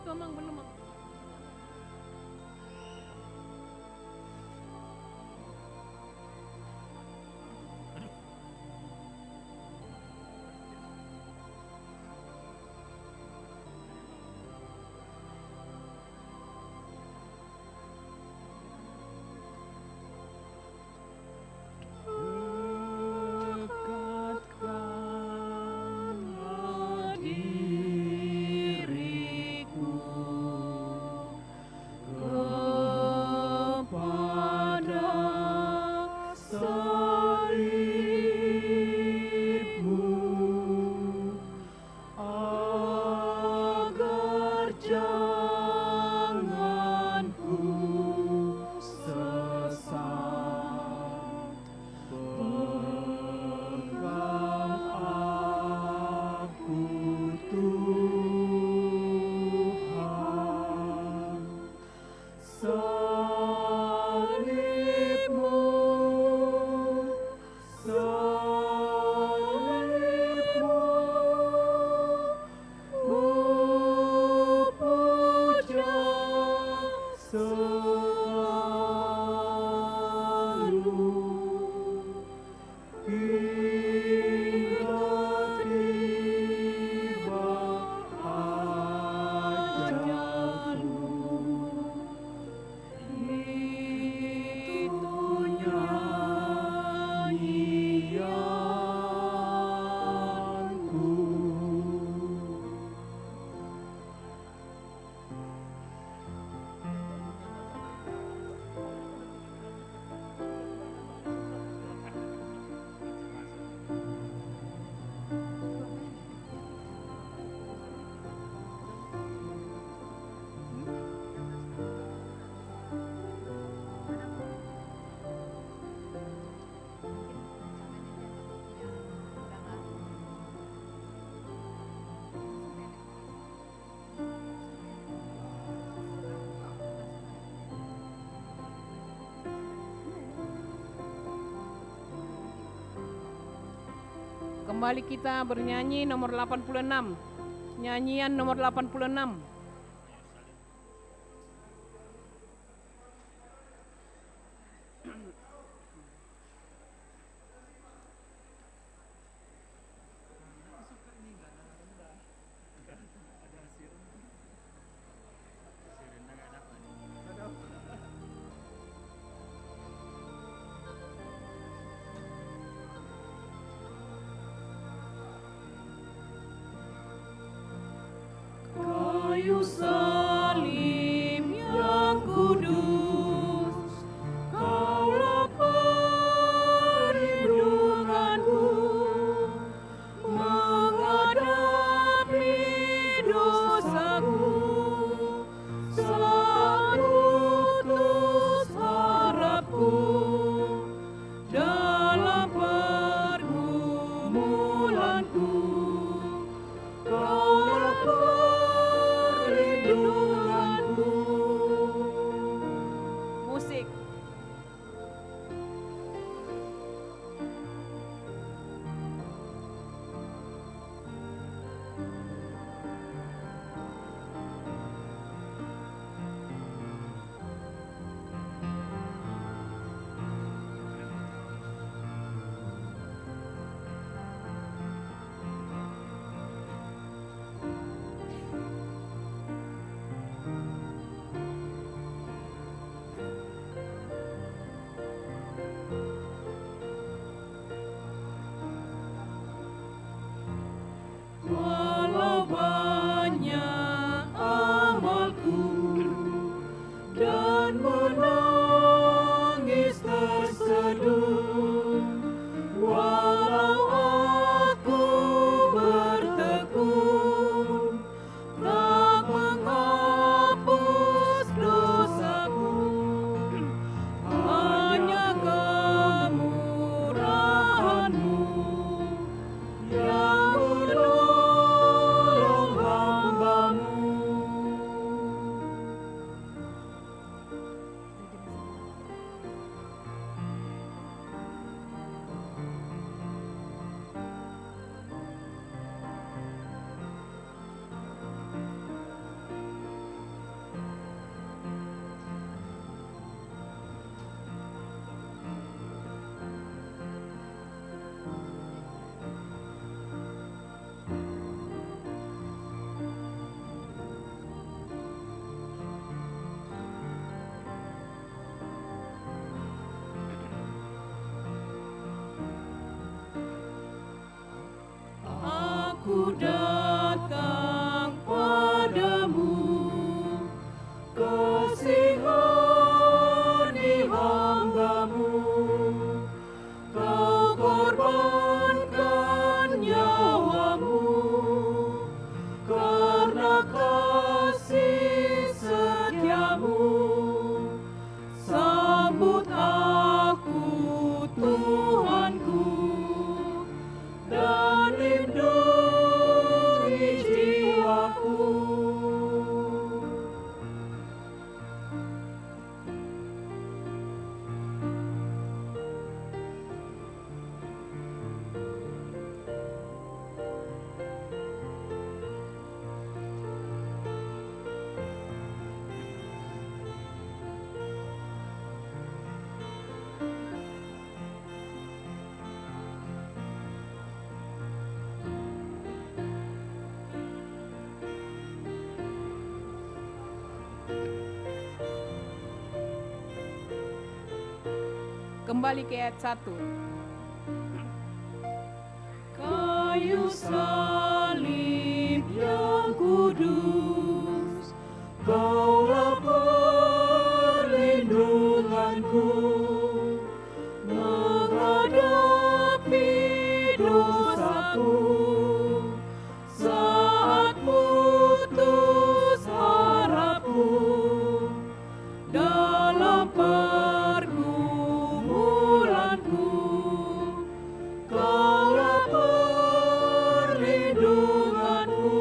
itu emang belum. Dekatkanlah diriku kepada salib-Mu, agar jangan ku sesat. Pegang aku Tuhan, salib-Mu, salib-Mu, ku puja selalu. Hingga tiba ajalku, itu nyanyianku. Kembali kita bernyanyi nomor 86. Nyanyian nomor 86. Kayu salib yang kudus, Kaulah perlindunganku menghadapi dosaku. Saat putus harapku dalam pergumulanku, Kaulah perlindunganku Kembali ke ayat 1. Kayu salib yang kudus, Kaulah perlindunganku menghadapi dosaku saat putus harapku dalam pergumulanku. Kaulah perlindunganku.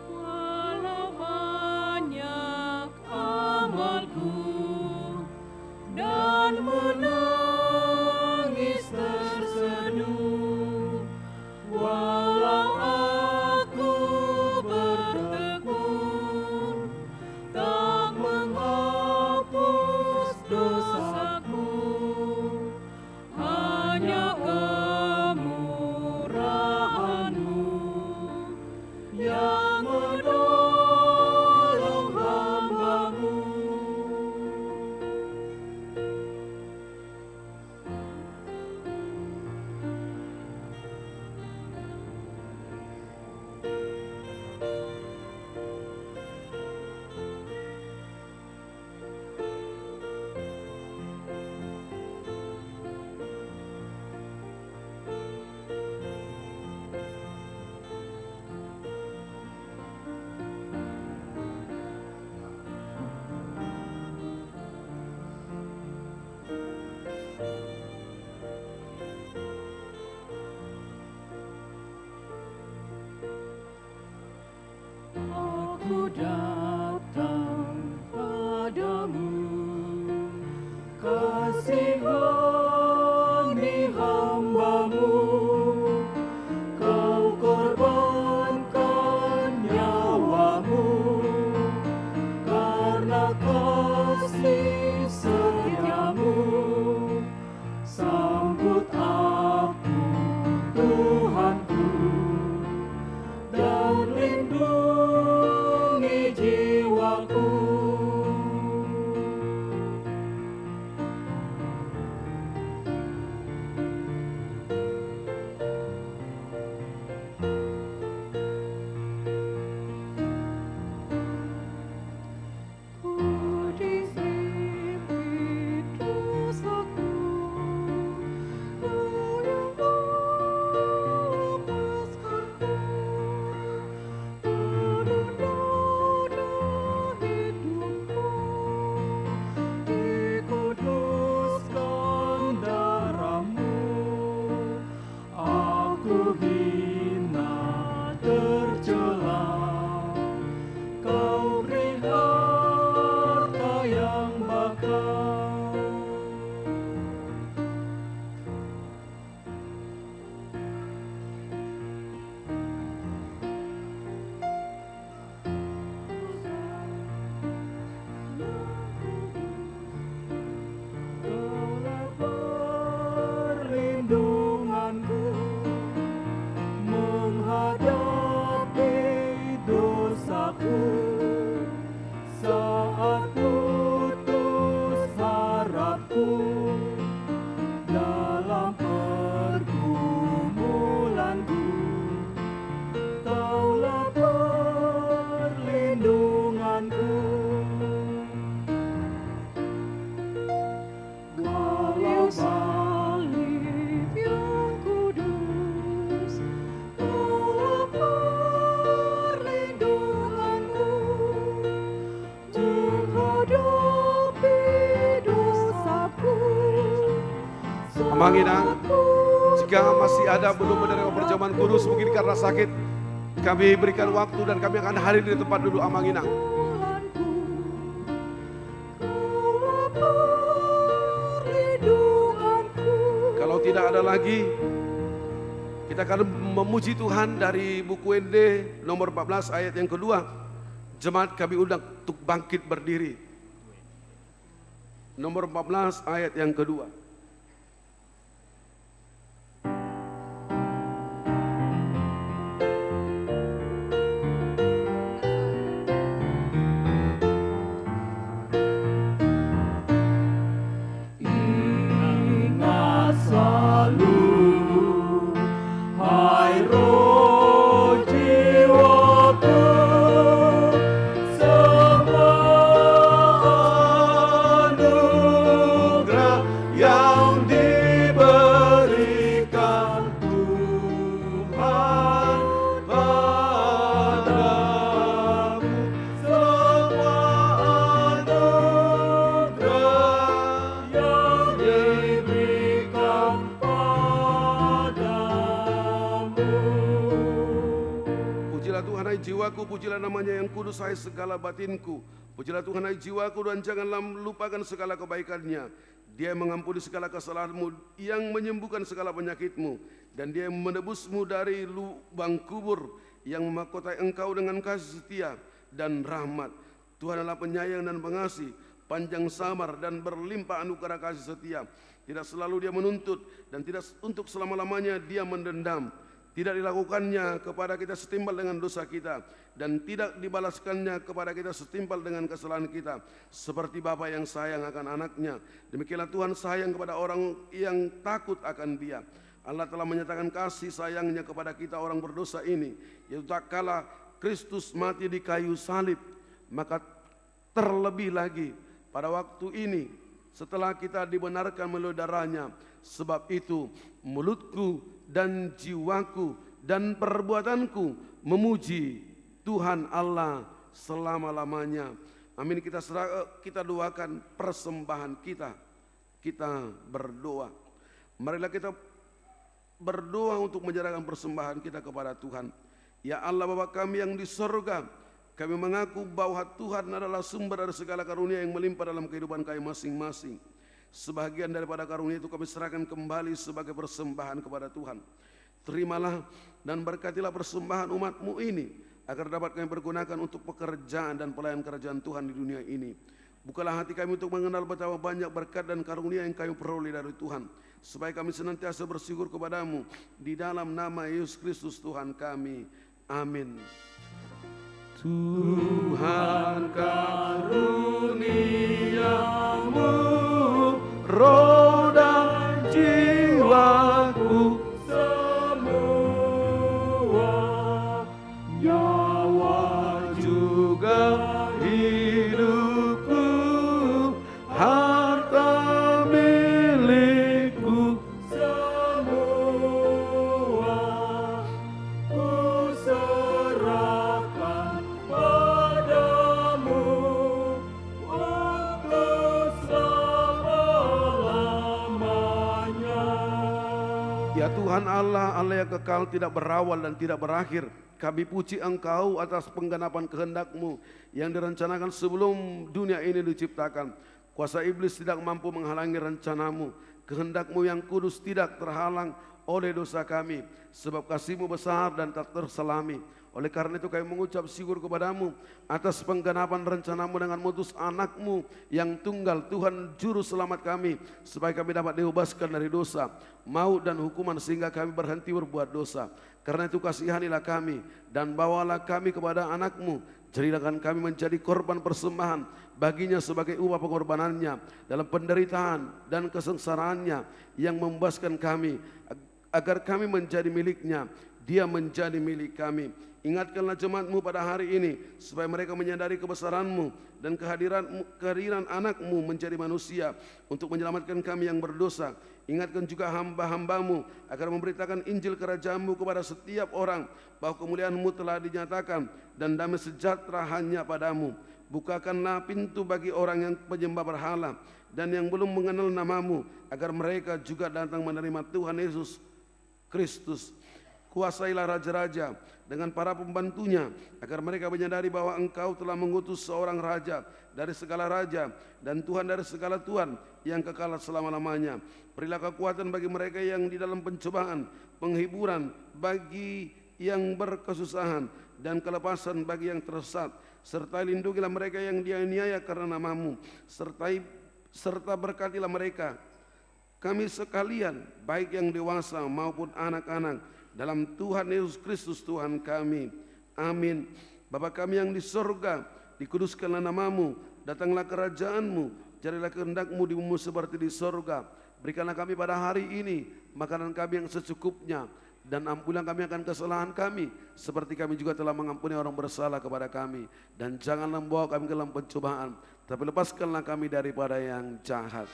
Walau banyak amalku dan menangis terseduh, walau aku bertekun tak menghapus dosaku, hanya kemurahan-Mu yang menolong hamba-Mu. Aku datang padamu, kasihani hamba-Mu. Kau korbankan nyawa-Mu karena kasih setia-Mu. Sambut aku, Tuhanku, dan lindungi jiwaku. Ku diselimuti dosaku, Kau yang melepaskanku. Penuh noda hidupku, dikuduskan darah-Mu. Aku hina tercela, Kau beri harta yang bakal. Kaulah perlindunganku menghadapi dosaku saat putus harapku dalam pergumulanku. Kaulah perlindunganku. Kayu salib yang kudus, Kaulah perlindunganku menghadapi dosaku. Amanginang, jika masih ada belum menerima perjamuan kudus, mungkin karena sakit, kami berikan waktu dan kami akan hadir di tempat duduk Amanginang. Kalau tidak ada lagi, kita akan memuji Tuhan dari buku ND nomor 14 ayat yang kedua. Jemaat kami undang untuk bangkit berdiri. Nomor 14 ayat yang kedua. Ingat selalu, hai roh jiwaku, semua anugerah yang diberikan Tuhan padamu, semua anugerah yang diberikan padamu. Pujilah Tuhan hai jiwaku, pujilah namanya yang kudus hai segala batinku. Pujilah Tuhan hai jiwaku dan janganlah lupakan segala kebaikannya. Dia yang mengampuni segala kesalahanmu, yang menyembuhkan segala penyakitmu, dan dia yang menebusmu dari lubang kubur, yang memahkotai engkau dengan kasih setia dan rahmat. Tuhan adalah penyayang dan pengasih, panjang sabar dan berlimpah anugerah kasih setia. Tidak selalu dia menuntut dan tidak untuk selama-lamanya dia mendendam. Tidak dilakukannya kepada kita setimpal dengan dosa kita, dan tidak dibalaskannya kepada kita setimpal dengan kesalahan kita. Seperti bapa yang sayang akan anaknya, demikianlah Tuhan sayang kepada orang yang takut akan Dia. Allah telah menyatakan kasih sayangnya kepada kita orang berdosa ini, yaitu tak kala Kristus mati di kayu salib, maka terlebih lagi pada waktu ini setelah kita dibenarkan melalui darahnya. Sebab itu mulutku dan jiwaku dan perbuatanku memuji Tuhan Allah selama-lamanya. Amin. Kita doakan persembahan kita. Kita berdoa. Marilah kita berdoa untuk menyerahkan persembahan kita kepada Tuhan. Ya Allah Bapa kami yang di sorga, kami mengaku bahwa Tuhan adalah sumber dari segala karunia yang melimpah dalam kehidupan kami masing-masing. Sebagian daripada karunia itu kami serahkan kembali sebagai persembahan kepada Tuhan. Terimalah dan berkatilah persembahan umat-Mu ini, agar dapat kami pergunakan untuk pekerjaan dan pelayanan kerajaan Tuhan di dunia ini. Bukalah hati kami untuk mengenal betapa banyak berkat dan karunia yang kami peroleh dari Tuhan, supaya kami senantiasa bersyukur kepadamu di dalam nama Yesus Kristus Tuhan kami. Amin. Tuhan karuniamu, roh dan jiwaku, Semua nyawa juga hidupku, harta milikku, semua ku serahkan padamu untuk selama-lamanya. Ya Tuhan Allah, Allah yang kekal tidak berawal dan tidak berakhir. Kami puji Engkau atas penggenapan kehendak-Mu yang direncanakan sebelum dunia ini diciptakan. Kuasa iblis tidak mampu menghalangi rencana-Mu. Kehendak-Mu yang kudus tidak terhalang oleh dosa kami, sebab kasih-Mu besar dan tak terselami. Oleh karena itu kami mengucap syukur kepadamu atas penggenapan rencana-Mu dengan mengutus anak-Mu yang tunggal, Tuhan Juru Selamat kami, supaya kami dapat dibebaskan dari dosa, maut dan hukuman, sehingga kami berhenti berbuat dosa. Karena itu kasihanilah kami dan bawalah kami kepada anak-Mu. Jadikan kami menjadi korban persembahan baginya sebagai upah pengorbanannya dalam penderitaan dan kesengsaraannya yang membebaskan kami, agar kami menjadi miliknya, Dia menjadi milik kami. Ingatkanlah jemaat-Mu pada hari ini, supaya mereka menyadari kebesaran-Mu dan kehadiran anak-Mu menjadi manusia untuk menyelamatkan kami yang berdosa. Ingatkan juga hamba-hamba-Mu agar memberitakan Injil kerajaan-Mu kepada setiap orang, bahwa kemuliaan-Mu telah dinyatakan dan damai sejahtera hanya padamu. Bukakanlah pintu bagi orang yang penyembah berhala dan yang belum mengenal nama-Mu, agar mereka juga datang menerima Tuhan Yesus Kristus. Kuasailah raja-raja dengan para pembantunya, agar mereka menyadari bahwa Engkau telah mengutus seorang raja dari segala raja dan Tuhan dari segala Tuhan yang kekal selama-lamanya. Berilah kekuatan bagi mereka yang di dalam pencobaan, penghiburan bagi yang berkesusahan, dan kelepasan bagi yang tersesat. Serta lindungilah mereka yang dianiaya karena nama-Mu, serta berkatilah mereka, kami sekalian, baik yang dewasa maupun anak-anak, dalam Tuhan Yesus Kristus Tuhan kami. Amin. Bapa kami yang di sorga, dikuduskanlah nama-Mu, datanglah kerajaan-Mu, jadilah kehendak-Mu di bumi seperti di sorga. Berikanlah kami pada hari ini makanan kami yang secukupnya, dan ampunilah kami akan kesalahan kami, seperti kami juga telah mengampuni orang bersalah kepada kami. Dan janganlah membawa kami ke dalam pencobaan, tapi lepaskanlah kami daripada yang jahat.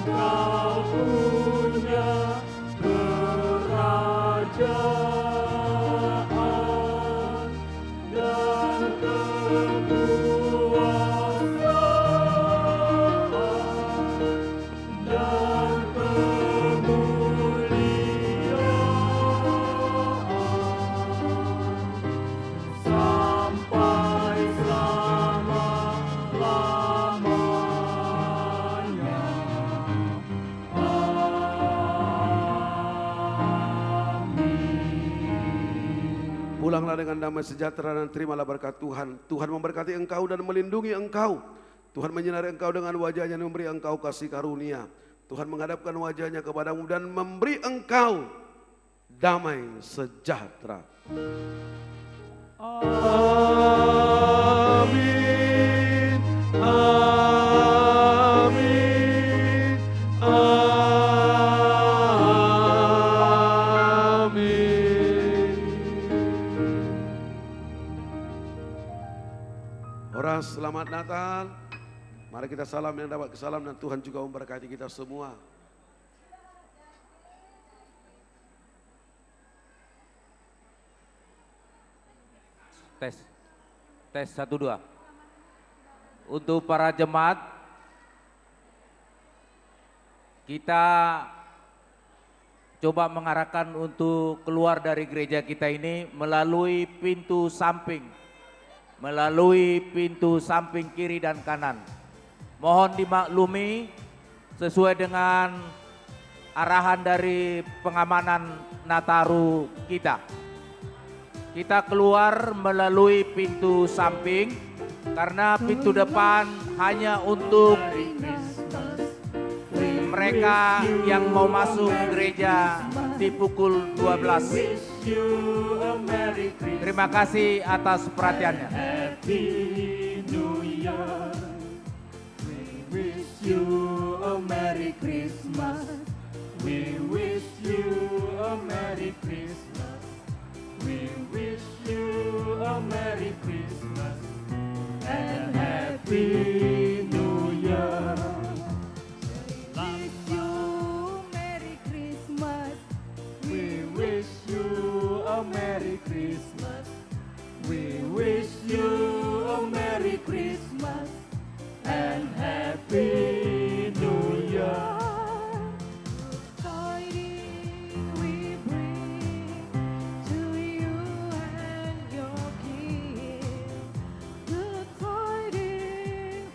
Engkau punya kerajaan dan kekuasaan dan kemuliaan sampai selama-lamanya. Pulanglah dengan damai sejahtera dan terimalah berkat Tuhan. Tuhan memberkati engkau dan melindungi engkau. Tuhan menyinari engkau dengan wajahnya dan memberi engkau kasih karunia. Tuhan menghadapkan wajahnya kepadamu dan memberi engkau damai sejahtera. Amin. Amin. Amin. Orang selamat Natal. Mari kita salam yang dapat kesalam, dan Tuhan juga memberkati kita semua. Tes 1 2. Untuk para jemaat, kita coba mengarahkan untuk keluar dari gereja kita ini melalui pintu samping, kiri dan kanan. Mohon dimaklumi sesuai dengan arahan dari pengamanan Nataru kita. Kita keluar melalui pintu samping karena pintu depan hanya untuk mereka yang mau masuk gereja di pukul 12. Terima kasih atas perhatiannya. Happy New Year. We wish you a Merry Christmas. We wish you a Merry Christmas. We wish you a Merry Christmas and Happy New Year. Merry Christmas. We wish you a Merry Christmas. We wish you a Merry Christmas and Happy New Year. Tidings we bring to you and your King. The tidings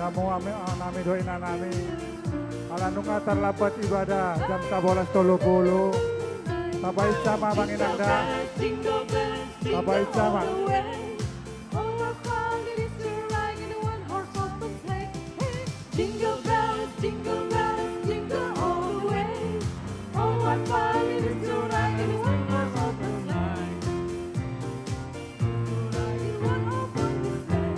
Namu nami doa nami. Alanunga terlambat ibadah jam 11.30. Bapak Icama Manginanda. Bapak Icama. Oh, what fun it is to ride in a one-horse open sleigh. Hey, jingle bells, jingle all the way. Oh, what fun it is to ride in a one-horse open sleigh. Ride in one open sleigh.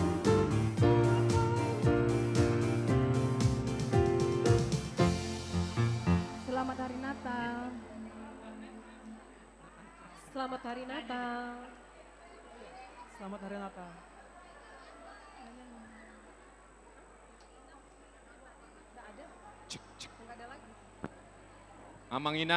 Selamat Hari Natal. Selamat Hari Natal. Selamat Hari Natal. Amang Ina.